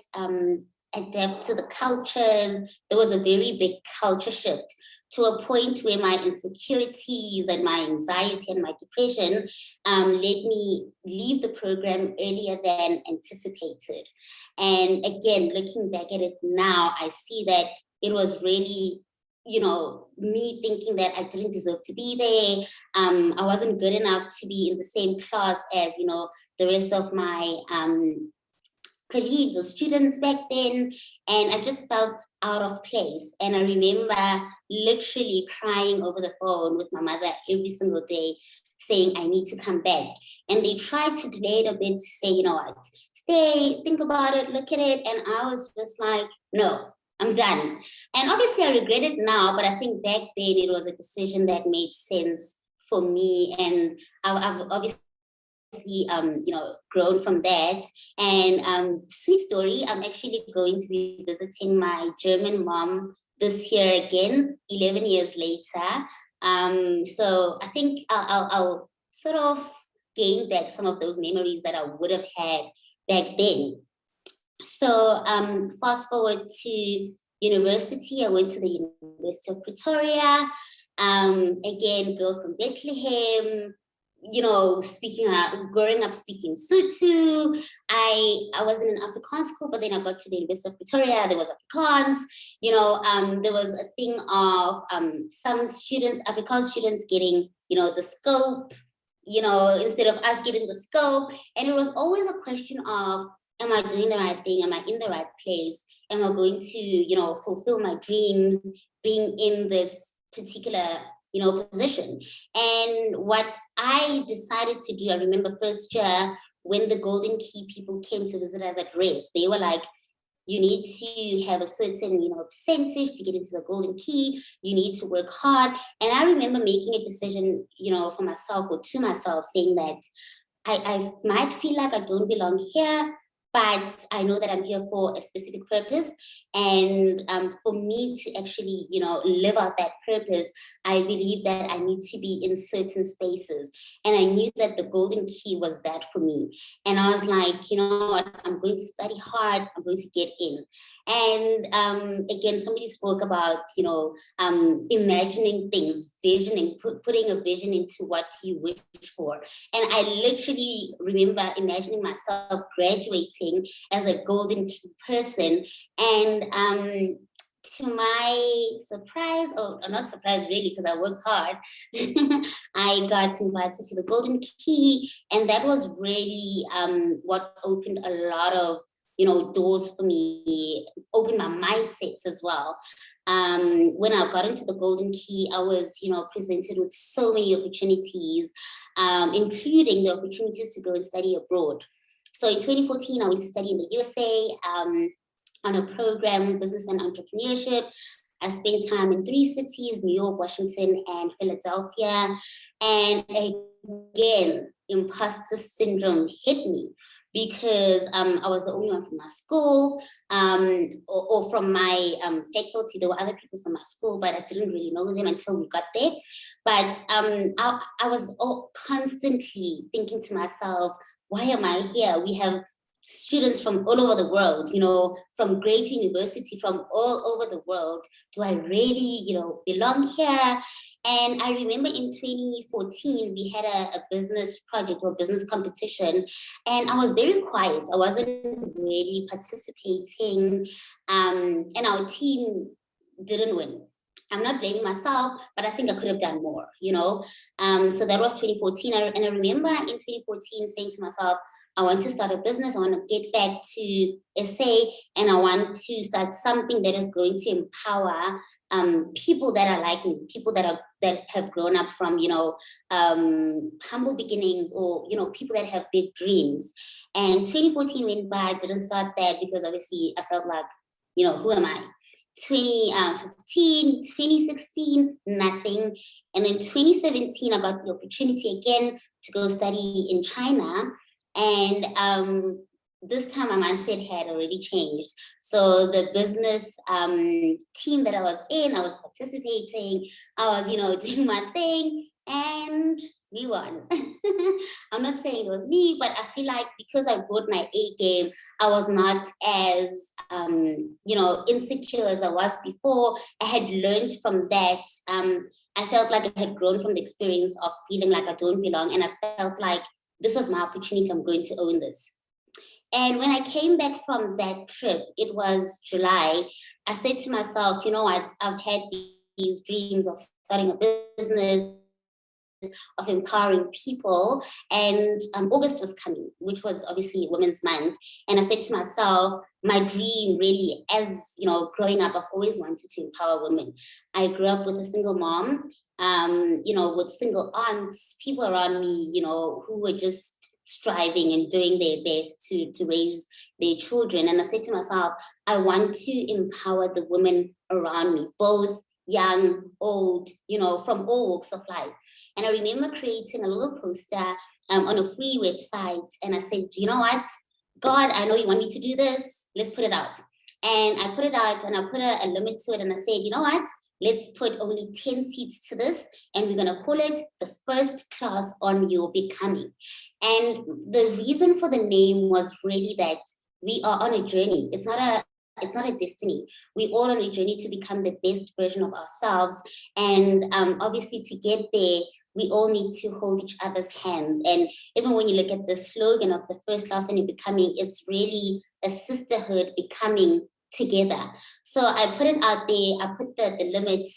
adapt to the cultures. There was a very big culture shift to a point where my insecurities and my anxiety and my depression let me leave the program earlier than anticipated. And again, looking back at it now, I see that it was really, you know, me thinking that I didn't deserve to be there. I wasn't good enough to be in the same class as, you know, the rest of my colleagues or students back then, and I just felt out of place. And I remember literally crying over the phone with my mother every single day, saying I need to come back. And they tried to delay it a bit to say, you know what, stay, think about it, look at it. And I was just like, no, I'm done. And obviously I regret it now, but I think back then it was a decision that made sense for me. And I've obviously you know, grown from that. And sweet story, I'm actually going to be visiting my German mom this year again, 11 years later. So I think I'll sort of gain back some of those memories that I would have had back then. So fast forward to university, I went to the University of Pretoria. Again, girl from Bethlehem, you know, growing up speaking Sotho. I was in an Afrikaans school, but then I got to the University of Pretoria. There was Afrikaans, you know, there was a thing of some students, Afrikaans students getting, you know, the scope, you know, instead of us getting the scope. And it was always a question of, am I doing the right thing? Am I in the right place? Am I going to, you know, fulfill my dreams being in this particular, you know, position? And what I decided to do, I remember first year when the Golden Key people came to visit us at Rest, they were like, you need to have a certain, you know, percentage to get into the Golden Key. You need to work hard. And I remember making a decision, you know, for myself or to myself, saying that I might feel like I don't belong here, but I know that I'm here for a specific purpose. And for me to actually, you know, live out that purpose, I believe that I need to be in certain spaces. And I knew that the Golden Key was that for me. And I was like, you know what, I'm going to study hard, I'm going to get in. And again, somebody spoke about, you know, imagining things, visioning, putting a vision into what you wish for. And I literally remember imagining myself graduating as a Golden Key person. And to my surprise, or not surprise really, because I worked hard, I got invited to the Golden Key. And that was really what opened a lot of doors for me, opened my mindsets as well. When I got into the Golden Key, I was, presented with so many opportunities, including the opportunities to go and study abroad. So in 2014, I went to study in the USA on a program, Business and Entrepreneurship. I spent time in 3 cities, New York, Washington, and Philadelphia. And again, imposter syndrome hit me because I was the only one from my school or from my faculty. There were other people from my school, but I didn't really know them until we got there. But I was constantly thinking to myself, why am I here? We have students from all over the world, from great university, from all over the world. Do I really, belong here? And I remember in 2014, we had a business project or business competition, and I was very quiet. I wasn't really participating, and our team didn't win. I'm not blaming myself, but I think I could have done more, So that was 2014. And I remember in 2014 saying to myself, I want to start a business. I want to get back to SA, and I want to start something that is going to empower people that are like me, people that have grown up from, humble beginnings, or, people that have big dreams. And 2014 went by. I didn't start that because obviously I felt like, who am I? 2015, 2016, nothing. And then 2017, I got the opportunity again to go study in China. And this time my mindset had already changed. So the business team that I was in, I was participating, I was, doing my thing, and we won. I'm not saying it was me, but I feel like because I brought my A game, I was not as, insecure as I was before. I had learned from that. I felt like I had grown from the experience of feeling like I don't belong, and I felt like this was my opportunity. I'm going to own this. And when I came back from that trip, it was July, I said to myself, you know what, I've had these dreams of starting a business, of empowering people, and August was coming, which was obviously Women's Month. And I said to myself, my dream really, as growing up, I've always wanted to empower women. I grew up with a single mom, with single aunts, people around me, who were just striving and doing their best to raise their children. And I said to myself, I want to empower the women around me, both young, old, from all walks of life. And I remember creating a little poster on a free website. And I said, you know what, God, I know you want me to do this. Let's put it out. And I put it out, and I put a limit to it. And I said, you know what, let's put only 10 seats to this, and we're going to call it the first class on your becoming. And the reason for the name was really that we are on a journey. It's not a destiny. We're all on a journey to become the best version of ourselves. And obviously to get there, we all need to hold each other's hands. And even when you look at the slogan of the first class on your becoming, it's really a sisterhood becoming together. So I put it out there, I put the limit,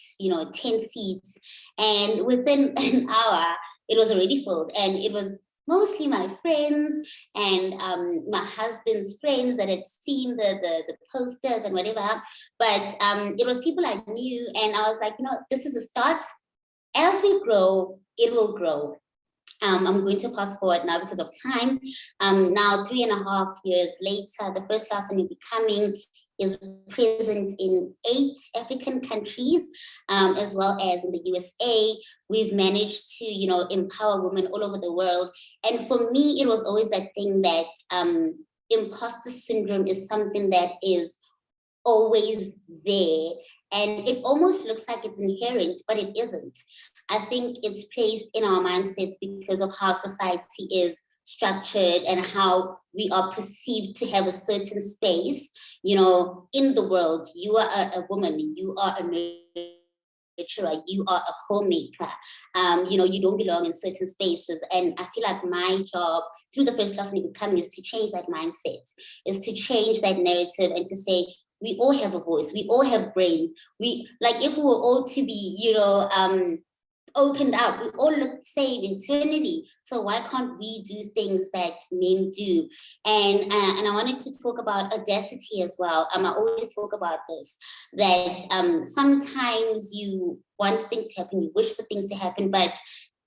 10 seats, and within an hour, it was already filled. And it was mostly my friends and my husband's friends that had seen the posters and whatever. But it was people I knew, and I was like, this is a start. As we grow, it will grow. I'm going to fast forward now because of time. Now, 3.5 years later, the first class on your becoming is present in 8 African countries, as well as in the USA. We've managed to, empower women all over the world. And for me, it was always that thing that imposter syndrome is something that is always there. And it almost looks like it's inherent, but it isn't. I think it's placed in our mindsets because of how society is structured and how we are perceived to have a certain space, in the world. You are a woman, you are a nurturer, you are a homemaker. You don't belong in certain spaces. And I feel like my job through the first class on your becoming is to change that mindset, is to change that narrative and to say, we all have a voice, we all have brains. If we were all to be, opened up. We all look the same internally. So why can't we do things that men do? And I wanted to talk about audacity as well. I always talk about this, that sometimes you want things to happen, you wish for things to happen, but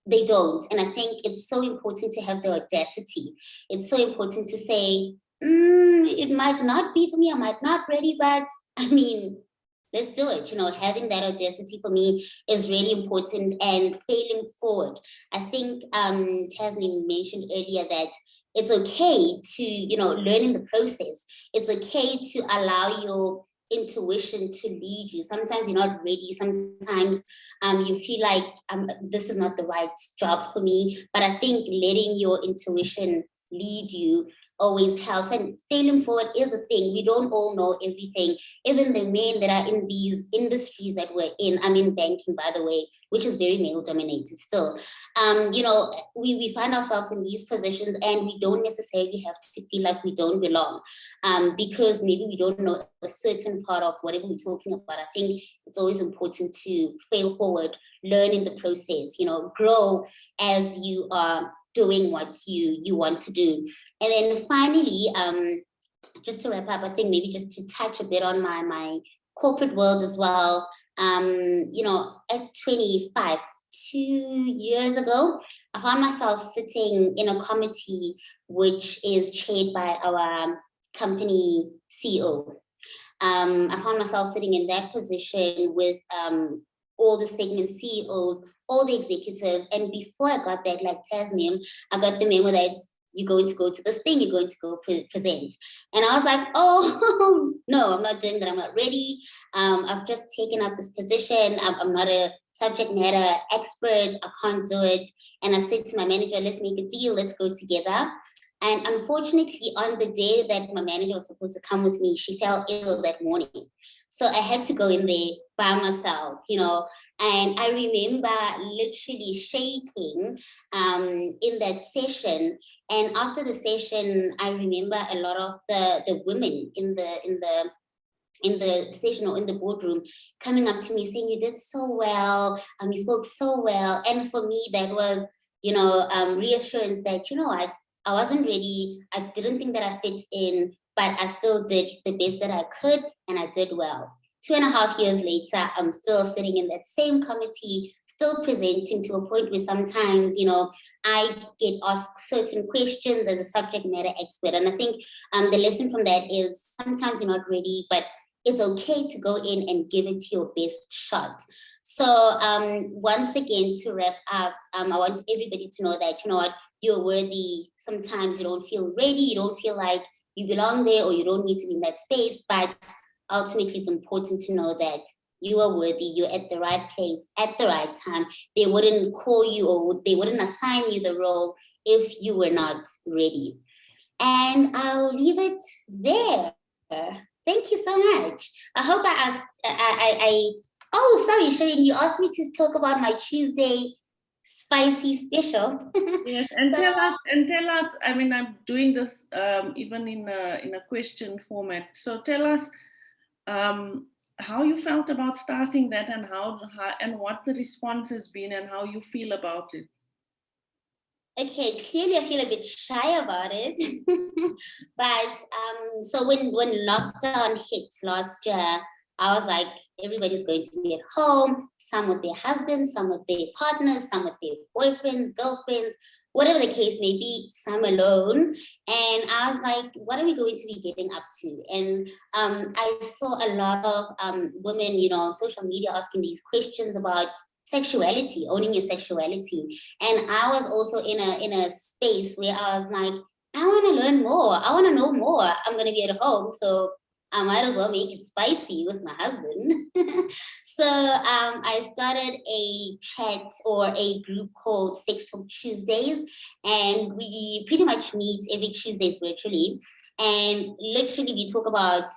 they don't. And I think it's so important to have the audacity. It's so important to say, it might not be for me, I might not ready, but I mean, let's do it. You know, having that audacity for me is really important, and failing forward. I think Tasneem mentioned earlier that it's okay to, you know, learn in the process. It's okay to allow your intuition to lead you. Sometimes you're not ready. Sometimes you feel like this is not the right job for me. But I think letting your intuition lead you always helps. And failing forward is a thing. We don't all know everything. Even the men that are in these industries that we're in, I'm in banking, by the way, which is very male dominated still. You know, we find ourselves in these positions, and we don't necessarily have to feel like we don't belong, because maybe we don't know a certain part of whatever we're talking about. I think it's always important to fail forward, learn in the process, you know, grow as you are doing what you want to do. And then finally, just to wrap up, I think maybe just to touch a bit on my corporate world as well. You know, at 25, 2 years ago, I found myself sitting in a committee which is chaired by our company CEO. I found myself sitting in that position with all the segment CEOs, all the executives. And before I got that, like Tasneem, I got the memo that you're going to go to this thing, you're going to go present. And I was like, oh, no, I'm not doing that. I'm not ready. I've just taken up this position. I'm not a subject matter expert. I can't do it. And I said to my manager, let's make a deal. Let's go together. And unfortunately, on the day that my manager was supposed to come with me, she fell ill that morning. So I had to go in there by myself, you know, and I remember literally shaking in that session. And after the session, I remember a lot of the women in the session or in the boardroom coming up to me saying, you did so well, you spoke so well. And for me, that was, you know, reassurance that, you know what, I wasn't ready. I didn't think that I fit in, but I still did the best that I could, and I did well. 2.5 years later, I'm still sitting in that same committee, still presenting, to a point where sometimes, you know, I get asked certain questions as a subject matter expert. And I think the lesson from that is sometimes you're not ready, but it's okay to go in and give it your best shot. So once again, to wrap up, I want everybody to know that, you know what, you're worthy. Sometimes you don't feel ready, you don't feel like you belong there, or you don't need to be in that space, but ultimately it's important to know that you are worthy, you're at the right place at the right time. They wouldn't call you, or they wouldn't assign you the role if you were not ready. And I'll leave it there. Thank you so much. I hope oh, sorry, Shireen, you asked me to talk about my Tuesday spicy special. Yes, and So, tell us, I mean, I'm doing this even in a question format. So tell us how you felt about starting that, and how and what the response has been, and how you feel about it. okay, clearly I feel a bit shy about it. But so when lockdown hit last year, I was like, everybody's going to be at home, some with their husbands, some with their partners, some with their boyfriends, girlfriends, whatever the case may be, some alone. And I was like, what are we going to be getting up to? And I saw a lot of women, you know, on social media asking these questions about sexuality, owning your sexuality. And I was also in a space where I was like, I want to learn more. I want to know more. I'm going to be at home, so I might as well make it spicy with my husband. So I started a chat or a group called Sex Talk Tuesdays, and we pretty much meet every Tuesdays virtually. And literally we talk about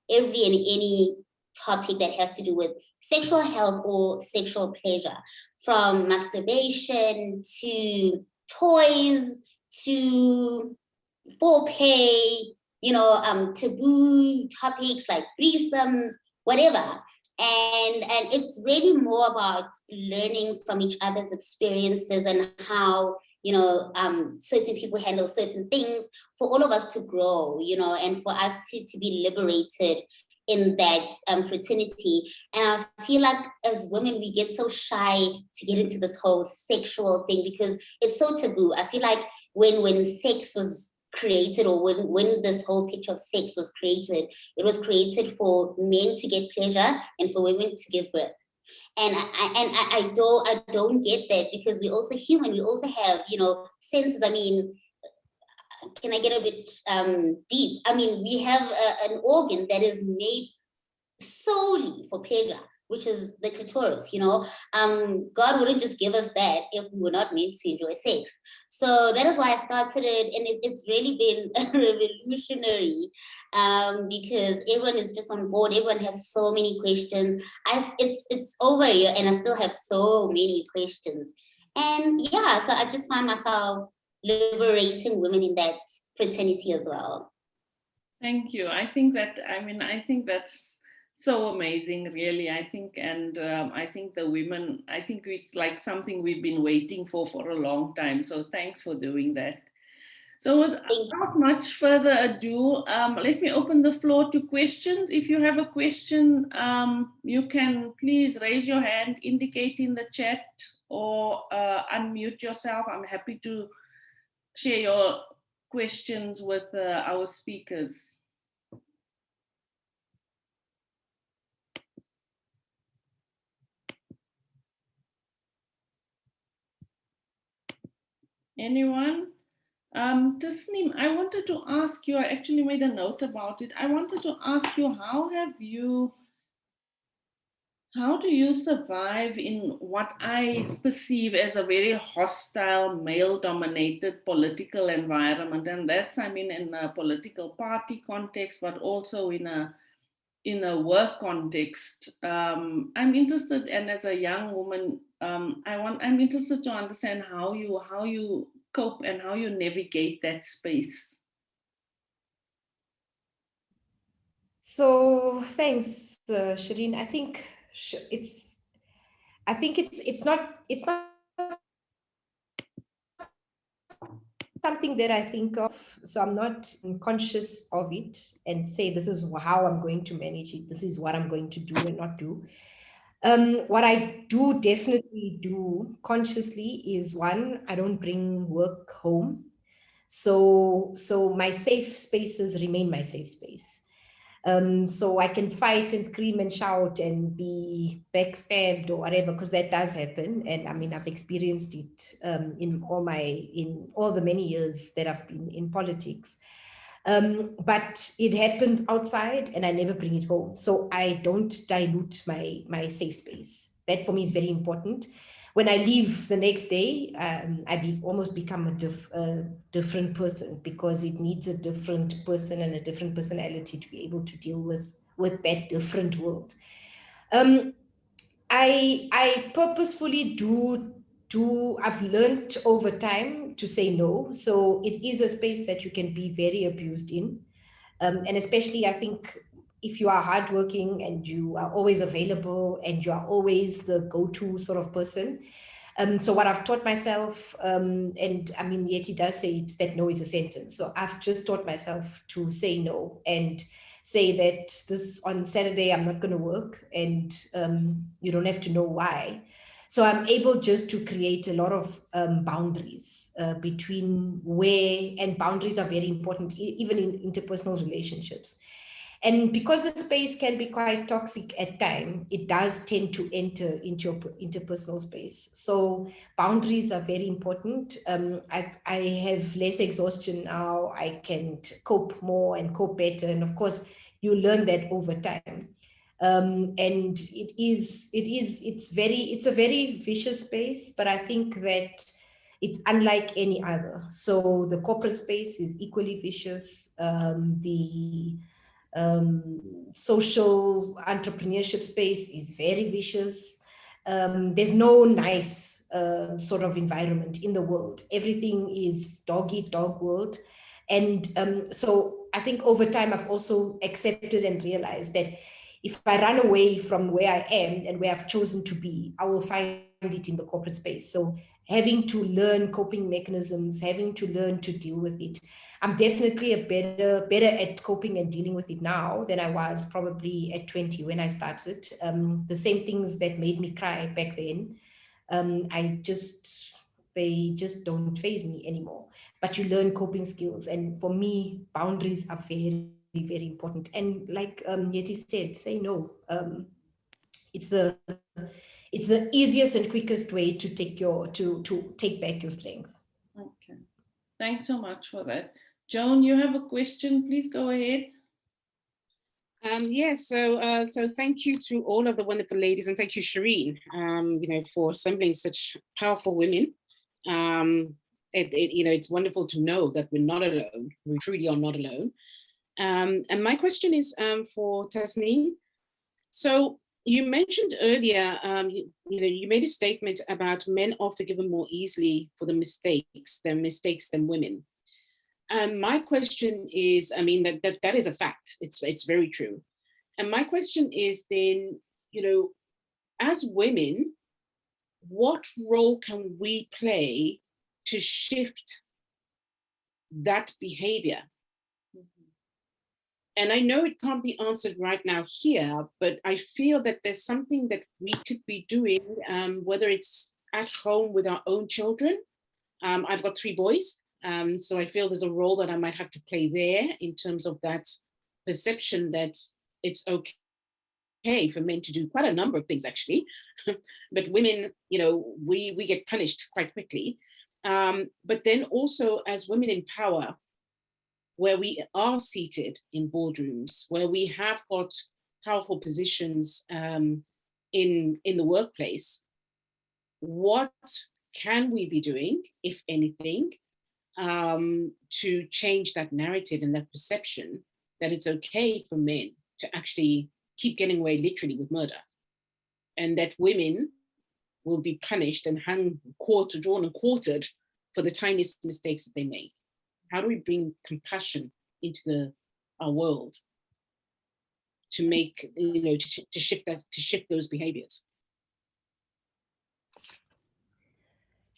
every and any topic that has to do with sexual health or sexual pleasure, from masturbation to toys to foreplay, you know, taboo topics like threesomes, whatever. And it's really more about learning from each other's experiences and how, you know, certain people handle certain things, for all of us to grow, you know, and for us to be liberated in that fraternity. And I feel like as women, we get so shy to get into this whole sexual thing because it's so taboo. I feel like when sex was created, or when this whole picture of sex was created, it was created for men to get pleasure and for women to give birth. And I don't get that, because we're also human. We also have, you know, senses. I mean, can I get a bit deep? I mean, we have an organ that is made solely for pleasure, which is the clitoris, you know. God wouldn't just give us that if we were not meant to enjoy sex. So that is why I started it, and it's really been revolutionary, because everyone is just on board. Everyone has so many questions. It's over here, and I still have so many questions. And yeah, so I just find myself liberating women in that fraternity as well. Thank you. I think that's so amazing, really. I think, and I think the women, I think it's like something we've been waiting for a long time. So thanks for doing that. So without much further ado, let me open the floor to questions. If you have a question, you can please raise your hand, indicate in the chat, or unmute yourself. I'm happy to share your questions with our speakers. Anyone? Tasneem, I wanted to ask you, I actually made a note about it. I wanted to ask you, how do you survive in what I perceive as a very hostile, male-dominated political environment? And that's, I mean, in a political party context, but also in a work context. I'm interested, and as a young woman, I'm interested to understand how you cope and how you navigate that space. So thanks, Shireen. It's not something that I think of. So I'm not conscious of it and say this is how I'm going to manage it. This is what I'm going to do and not do. What I do definitely do consciously is, one, I don't bring work home. So my safe spaces remain my safe space. So I can fight and scream and shout and be backstabbed or whatever, because that does happen. And I mean, I've experienced it in all the many years that I've been in politics. But it happens outside and I never bring it home. So I don't dilute my safe space. That for me is very important. When I leave the next day, I almost become a different person, because it needs a different person and a different personality to be able to deal with that different world. I purposefully I've learned over time to say no. So it is a space that you can be very abused in. And especially, I think, if you are hardworking and you are always available and you are always the go-to sort of person. So what I've taught myself, and I mean, Yeti does say it, that no is a sentence. So I've just taught myself to say no and say that this on Saturday, I'm not going to work, and you don't have to know why. So I'm able just to create a lot of boundaries between and boundaries are very important, even in interpersonal relationships. And because the space can be quite toxic at times, it does tend to enter into your interpersonal space. So boundaries are very important. I have less exhaustion now. I can cope more and cope better. And of course, you learn that over time. And it's a very vicious space, but I think that it's unlike any other. So the corporate space is equally vicious. The social entrepreneurship space is very vicious. There's no nice sort of environment in the world. Everything is dog eat dog world. And so I think over time, I've also accepted and realized that if I run away from where I am and where I've chosen to be, I will find it in the corporate space. So having to learn coping mechanisms, having to learn to deal with it. I'm definitely better at coping and dealing with it now than I was probably at 20 when I started. The same things that made me cry back then, they just don't faze me anymore. But you learn coping skills, and for me, boundaries are very, very important. And like Yeti said, say no. It's the easiest and quickest way to take back your strength. Okay, thanks so much for that. Joan, you have a question, please go ahead. Yes, so thank you to all of the wonderful ladies, and thank you, Shireen, for assembling such powerful women. It's wonderful to know that we're not alone. We truly are not alone. And my question is for Tasneem. So you mentioned earlier, you made a statement about men are forgiven more easily for the mistakes than women. My question is, I mean, that is a fact. It's very true. And my question is then, as women, what role can we play to shift that behavior? And I know it can't be answered right now here, but I feel that there's something that we could be doing, whether it's at home with our own children. I've got 3 boys. So I feel there's a role that I might have to play there in terms of that perception that it's okay for men to do quite a number of things, actually. But women, we get punished quite quickly. But then also as women in power, where we are seated in boardrooms, where we have got powerful positions in the workplace, what can we be doing, if anything, to change that narrative and that perception that it's okay for men to actually keep getting away literally with murder, and that women will be punished and drawn and quartered for the tiniest mistakes that they make? How do we bring compassion into our world to make, to shift those behaviors?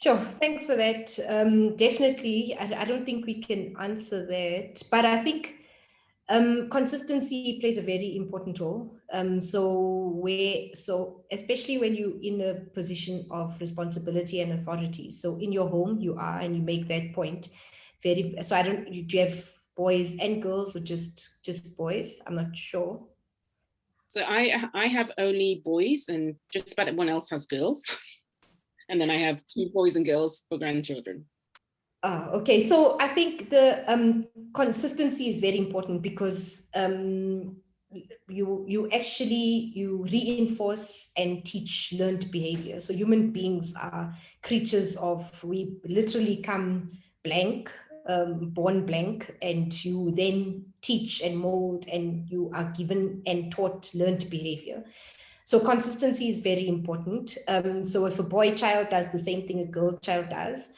Sure, thanks for that. Definitely, I don't think we can answer that, but I think consistency plays a very important role. So especially when you're in a position of responsibility and authority. So in your home, you are, and you make that point. So do you have boys and girls, or just boys? I'm not sure. So I have only boys, and just about everyone else has girls. And then I have 2 boys and girls for grandchildren. Okay, so I think the consistency is very important, because you reinforce and teach learned behavior. So human beings are creatures we literally come blank, born blank, and you then teach and mold, and you are given and taught learned behavior. So consistency is very important. So if a boy child does the same thing a girl child does,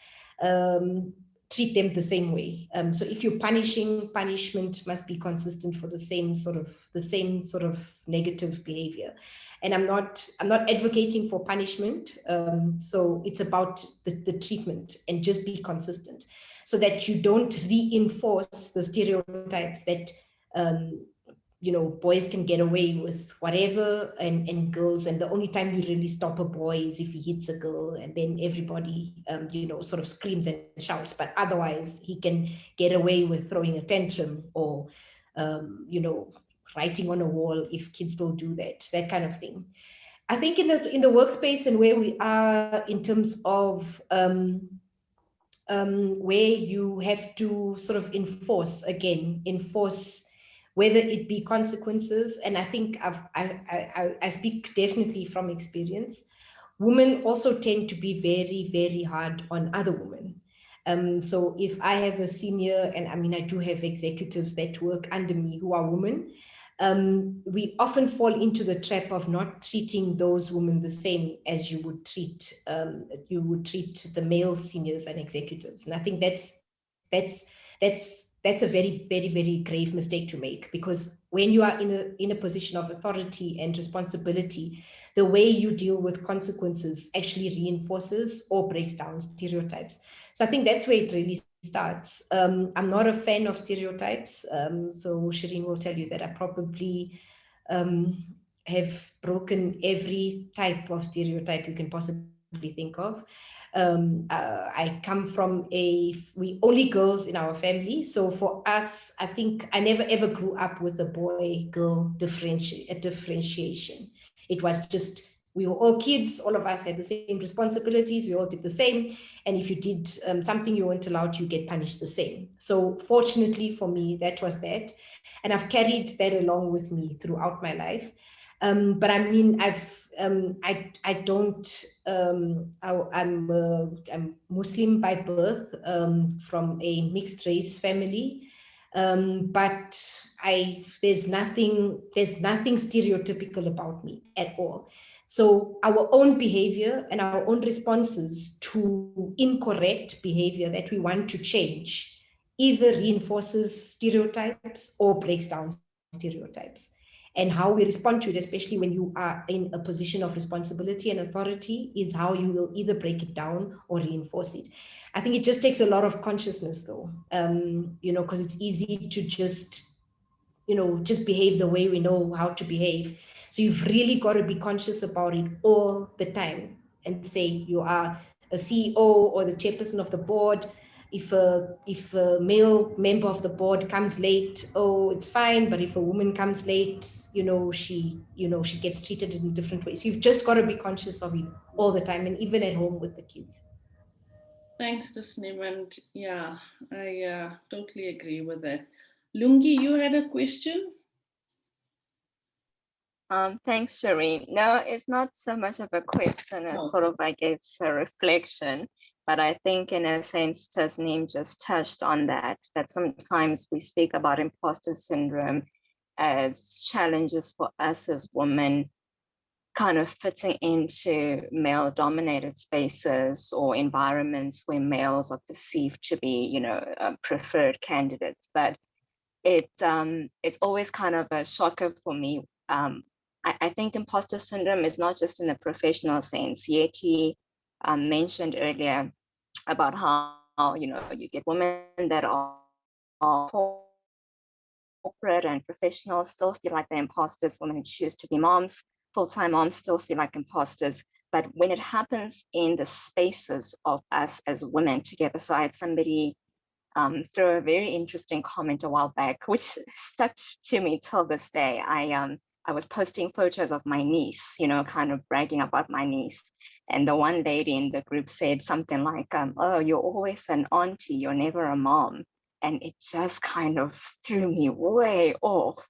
treat them the same way. So if you're punishing, punishment must be consistent for the same sort of negative behavior. And I'm not advocating for punishment. So it's about the treatment, and just be consistent, so that you don't reinforce the stereotypes that boys can get away with whatever, and girls, and the only time you really stop a boy is if he hits a girl, and then everybody sort of screams and shouts, but otherwise he can get away with throwing a tantrum, or writing on a wall, if kids don't do that kind of thing. I think in the workspace and where we are in terms of where you have to sort of enforce whether it be consequences. And I think I speak definitely from experience. Women also tend to be very, very hard on other women. So if I have a senior, and I mean, I do have executives that work under me who are women, we often fall into the trap of not treating those women the same as you would treat the male seniors and executives. And I think that's that's a very, very, very grave mistake to make, because when you are in a position of authority and responsibility, the way you deal with consequences actually reinforces or breaks down stereotypes. So I think that's where it really starts. I'm not a fan of stereotypes. So Shireen will tell you that I probably have broken every type of stereotype you can possibly think of. I come from we only girls in our family. So for us, I think I never ever grew up with a boy-girl differentiation. It was just, we were all kids, all of us had the same responsibilities, we all did the same. And if you did something you weren't allowed, you get punished the same. So fortunately for me, that was that. And I've carried that along with me throughout my life. But I mean, I don't, I'm Muslim by birth, from a mixed race family. But there's nothing stereotypical about me at all. So our own behavior and our own responses to incorrect behavior that we want to change either reinforces stereotypes or breaks down stereotypes. And how we respond to it, especially when you are in a position of responsibility and authority, is how you will either break it down or reinforce it. I think it just takes a lot of consciousness, though, because it's easy to just behave the way we know how to behave. So you've really got to be conscious about it all the time, and say you are a CEO or the chairperson of the board. If a male member of the board comes late, oh, it's fine. But if a woman comes late, she gets treated in different ways. You've just got to be conscious of it all the time, and even at home with the kids. Thanks, Tasneem. And yeah, I totally agree with that. Lungi, you had a question? Thanks, Shireen. No, it's not so much of a question as sort of, I guess, a reflection. But I think in a sense, Tasneem just touched on that sometimes we speak about imposter syndrome as challenges for us as women, kind of fitting into male-dominated spaces or environments where males are perceived to be, preferred candidates. But it's always kind of a shocker for me. I think imposter syndrome is not just in the professional sense. Yeti mentioned earlier about how, you get women that are corporate and professional still feel like they're imposters. Women who choose to be moms, full-time moms, still feel like imposters. But when it happens in the spaces of us as women together, so I had somebody throw a very interesting comment a while back, which stuck to me till this day. I was posting photos of my niece, kind of bragging about my niece. And the one lady in the group said something like, oh, you're always an auntie, you're never a mom. And it just kind of threw me way off.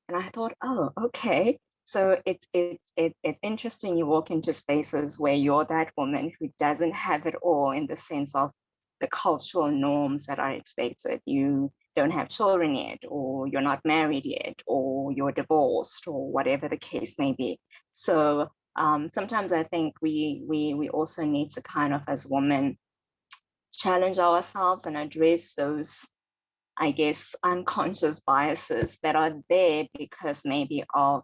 And I thought, oh, okay. So it's interesting. You walk into spaces where you're that woman who doesn't have it all in the sense of the cultural norms that are expected. You don't have children yet, or you're not married yet, or you're divorced, or whatever the case may be. So sometimes I think we also need to kind of, as women, challenge ourselves and address those, I guess, unconscious biases that are there because maybe of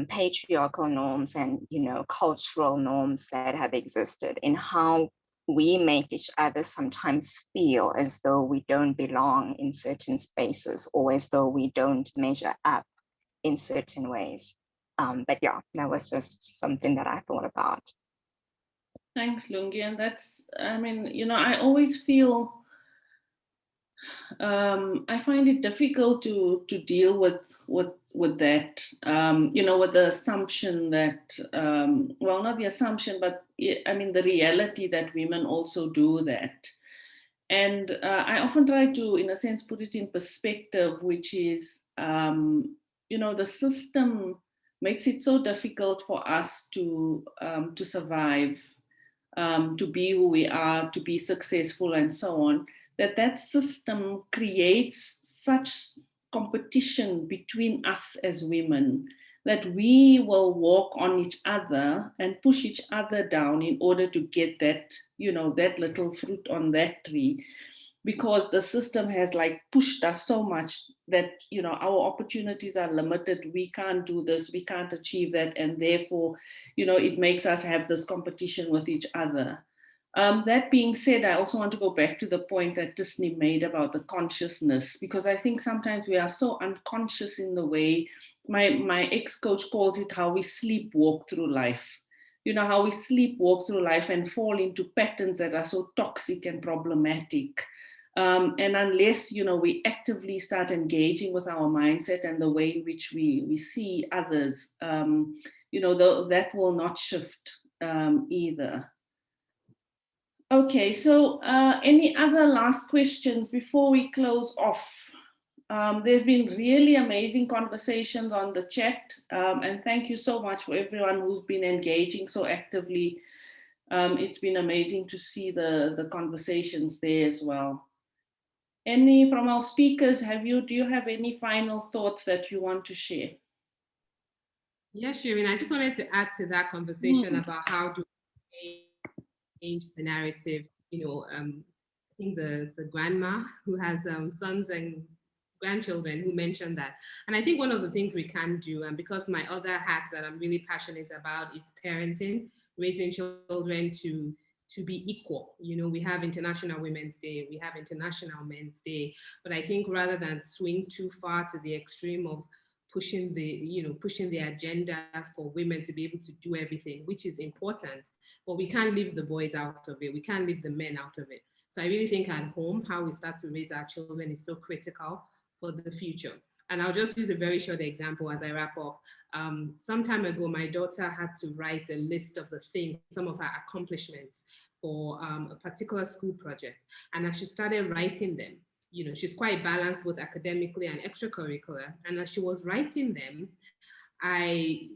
patriarchal norms and, cultural norms that have existed in how we make each other sometimes feel as though we don't belong in certain spaces, or as though we don't measure up in certain ways. But yeah, that was just something that I thought about. Thanks, Lungi. And that's, I always feel, I find it difficult to deal with that, with the assumption that, well, not the assumption, but the reality that women also do that. And I often try to, in a sense, put it in perspective, which is, the system makes it so difficult for us to survive, to be who we are, to be successful, and so on, that system creates such competition between us as women that we will walk on each other and push each other down in order to get that, that little fruit on that tree. because the system has like pushed us so much that, you know, our opportunities are limited. We can't do this, we can't achieve that. And therefore, you know, it makes us have this competition with each other. That being said, I also want to go back to the point that Disney made about the consciousness, because I think sometimes we are so unconscious in the way, my ex-coach calls it how we sleepwalk through life. You know, how we sleepwalk through life and fall into patterns that are so toxic and problematic. And unless, you know, we actively start engaging with our mindset and the way in which we see others, you know, that will not shift either. Okay, so any other last questions before we close off? There've been really amazing conversations on the chat, and thank you so much for everyone who's been engaging so actively. It's been amazing to see the conversations there as well. Any from our speakers, do you have any final thoughts that you want to share? Yeah, Shireen, I just wanted to add to that conversation about how do we change the narrative. You know, I think the grandma who has sons and grandchildren who mentioned that. And I think one of the things we can do, and because my other hat that I'm really passionate about is parenting, raising children to be equal. You know, we have International Women's Day, we have International Men's Day, but I think rather than swing too far to the extreme of pushing the agenda for women to be able to do everything, which is important, but we can't leave the boys out of it. We can't leave the men out of it. So I really think at home, how we start to raise our children is so critical for the future. And I'll just use a very short example as I wrap up. Some time ago, my daughter had to write a list of the things, some of her accomplishments for a particular school project. And as she started writing them, you know, she's quite balanced both academically and extracurricular. And as she was writing them, I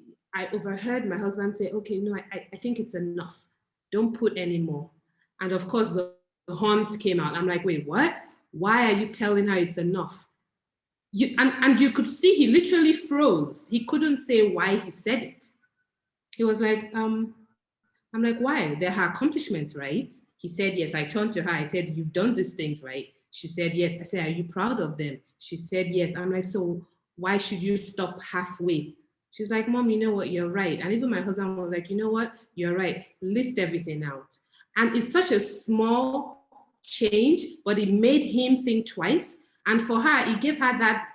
overheard my husband say, okay, no, I think it's enough. Don't put any more. And of course, the horns came out. I'm like, wait, what? Why are you telling her it's enough? And you could see he literally froze. He couldn't say why he said it. He was like, I'm like, why? They're her accomplishments, right? He said, yes. I turned to her. I said, you've done these things, right? She said, yes. I said, are you proud of them? She said, yes. I'm like, so why should you stop halfway? She's like, Mom, you know what? You're right. And even my husband was like, you know what? You're right. List everything out. And it's such a small change, but it made him think twice. And for her, it gave her that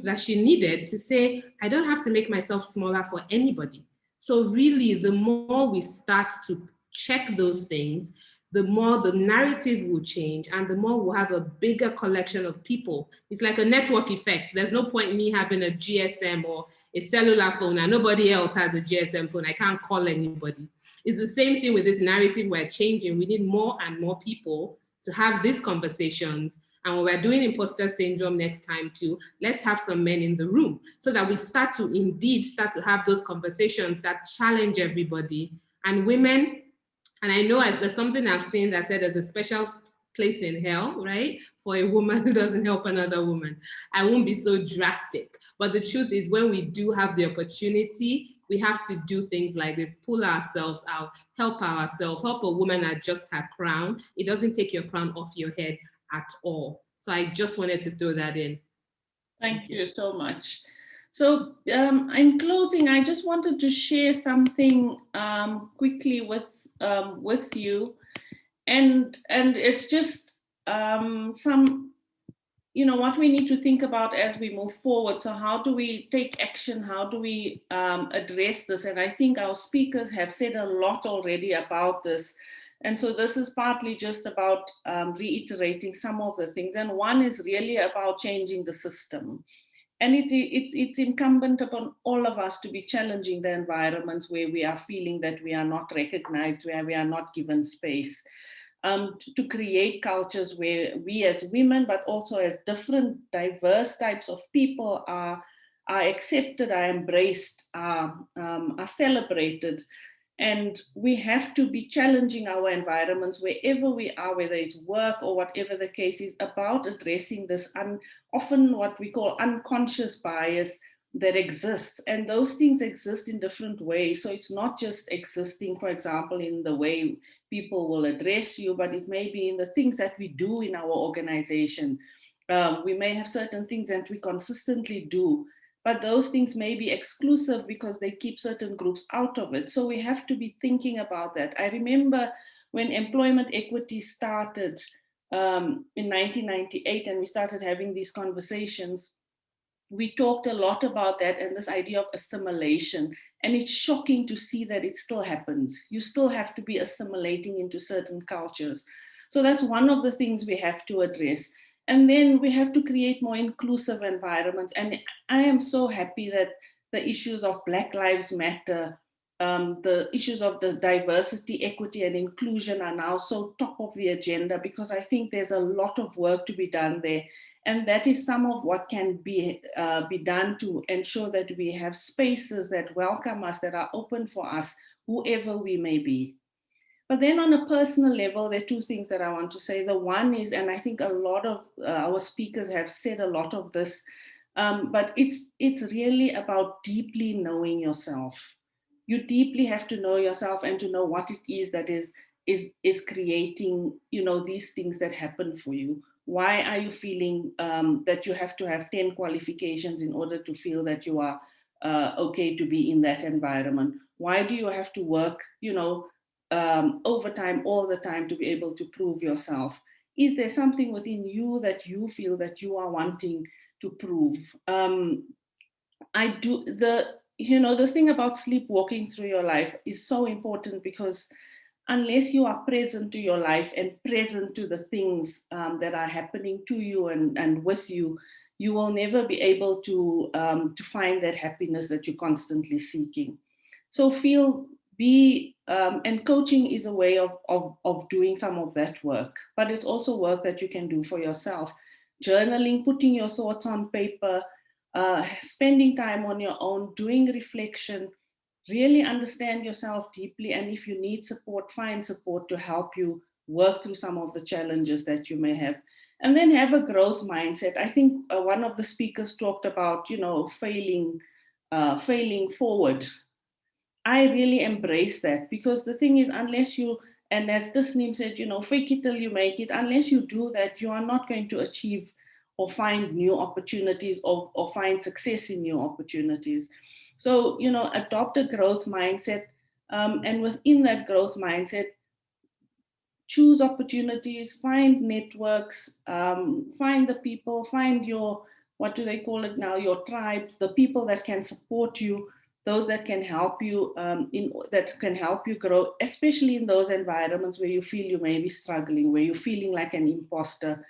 that she needed to say, I don't have to make myself smaller for anybody. So really, the more we start to check those things, the more the narrative will change and the more we'll have a bigger collection of people. It's like a network effect. There's no point in me having a GSM or a cellular phone and nobody else has a GSM phone. I can't call anybody. It's the same thing with this narrative we're changing. We need more and more people to have these conversations. And when we're doing imposter syndrome next time too, let's have some men in the room so that we start to have those conversations that challenge everybody. And women, and I know as there's something I've seen that said there's a special place in hell, right? For a woman who doesn't help another woman. I won't be so drastic. But the truth is when we do have the opportunity, we have to do things like this, pull ourselves out, help ourselves, help a woman adjust her crown. It doesn't take your crown off your head at all. So I just wanted to throw that in. Thank you so much. So in closing, I just wanted to share something quickly with you, and it's just some, you know, what we need to think about as we move forward. So how do we take action? How do we address this? And I think our speakers have said a lot already about this. And so this is partly just about reiterating some of the things. And one is really about changing the system. And it's incumbent upon all of us to be challenging the environments where we are feeling that we are not recognized, where we are not given space, to create cultures where we as women, but also as different, diverse types of people are accepted, are embraced, are celebrated. And we have to be challenging our environments wherever we are, whether it's work or whatever the case is, about addressing this often what we call unconscious bias that exists, and those things exist in different ways. So it's not just existing, for example, in the way people will address you, but it may be in the things that we do in our organization. We may have certain things that we consistently do, but those things may be exclusive because they keep certain groups out of it. So we have to be thinking about that. I remember when employment equity started in 1998, and we started having these conversations, we talked a lot about that and this idea of assimilation. And it's shocking to see that it still happens. You still have to be assimilating into certain cultures. So that's one of the things we have to address. And then we have to create more inclusive environments. And I am so happy that the issues of Black Lives Matter, the issues of the diversity, equity, and inclusion are now so top of the agenda, because I think there's a lot of work to be done there. And that is some of what can be done to ensure that we have spaces that welcome us, that are open for us, whoever we may be. But then on a personal level, there are two things that I want to say. The one is, and I think a lot of our speakers have said a lot of this, but it's really about deeply knowing yourself. You deeply have to know yourself and to know what it is that is creating, these things that happen for you. Why are you feeling that you have to have 10 qualifications in order to feel that you are okay to be in that environment? Why do you have to work, overtime all the time to be able to prove yourself? Is there something within you that you feel that you are wanting to prove? This thing about sleepwalking through your life is so important, because unless you are present to your life and present to the things that are happening to you and with you, you will never be able to find that happiness that you're constantly seeking. So and coaching is a way of doing some of that work, but it's also work that you can do for yourself. Journaling, putting your thoughts on paper, spending time on your own, doing reflection, really understand yourself deeply. And if you need support, find support to help you work through some of the challenges that you may have. And then have a growth mindset. I think one of the speakers talked about, failing forward. I really embrace that, because the thing is, unless you, and as this name said, fake it till you make it, unless you do that, you are not going to achieve or find new opportunities or find success in new opportunities. So, adopt a growth mindset. And within that growth mindset, choose opportunities, find networks, find the people, find your, what do they call it now, your tribe, the people that can support you, those that can help you that can help you grow, especially in those environments where you feel you may be struggling, where you're feeling like an imposter.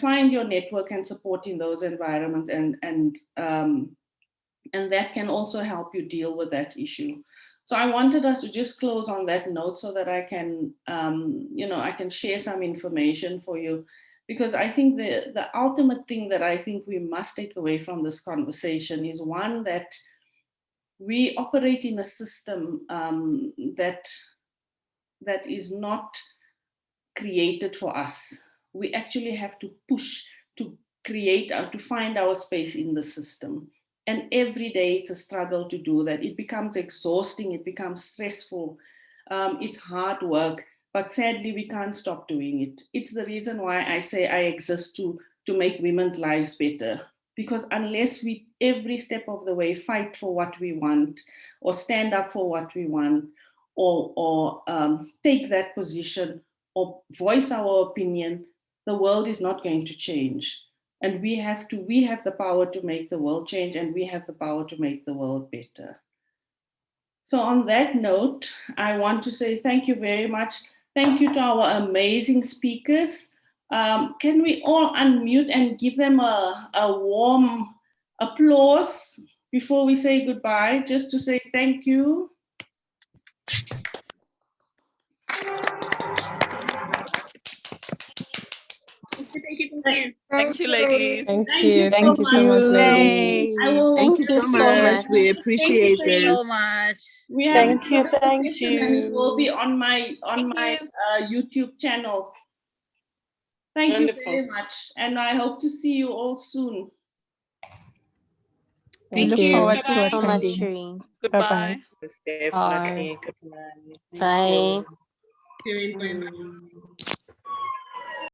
Find your network and support in those environments, and that can also help you deal with that issue. So I wanted us to just close on that note so that I can, I can share some information for you, because I think the ultimate thing that I think we must take away from this conversation is, one, that we operate in a system that is not created for us. We actually have to push to to find our space in the system. And every day it's a struggle to do that. It becomes exhausting, it becomes stressful, it's hard work, but sadly we can't stop doing it. It's the reason why I say I exist to make women's lives better. Because unless we every step of the way fight for what we want, or stand up for what we want, or take that position, or voice our opinion, the world is not going to change. And we have the power to make the world change, and we have the power to make the world better. So on that note, I want to say thank you very much. Thank you to our amazing speakers. Can we all unmute and give them a warm applause before we say goodbye, just to say thank you? Thank you, ladies. Thank you. Thank you so much, ladies. Thank you so much. We appreciate Thank you this. so much. We have another session, and it will be on my YouTube channel. Thank you very much, and I hope to see you all soon. Thank look you. forward Thank to you so much, attending. Shireen. Bye-bye. Definitely. Good night. Thank Bye. you. Shireen, going back.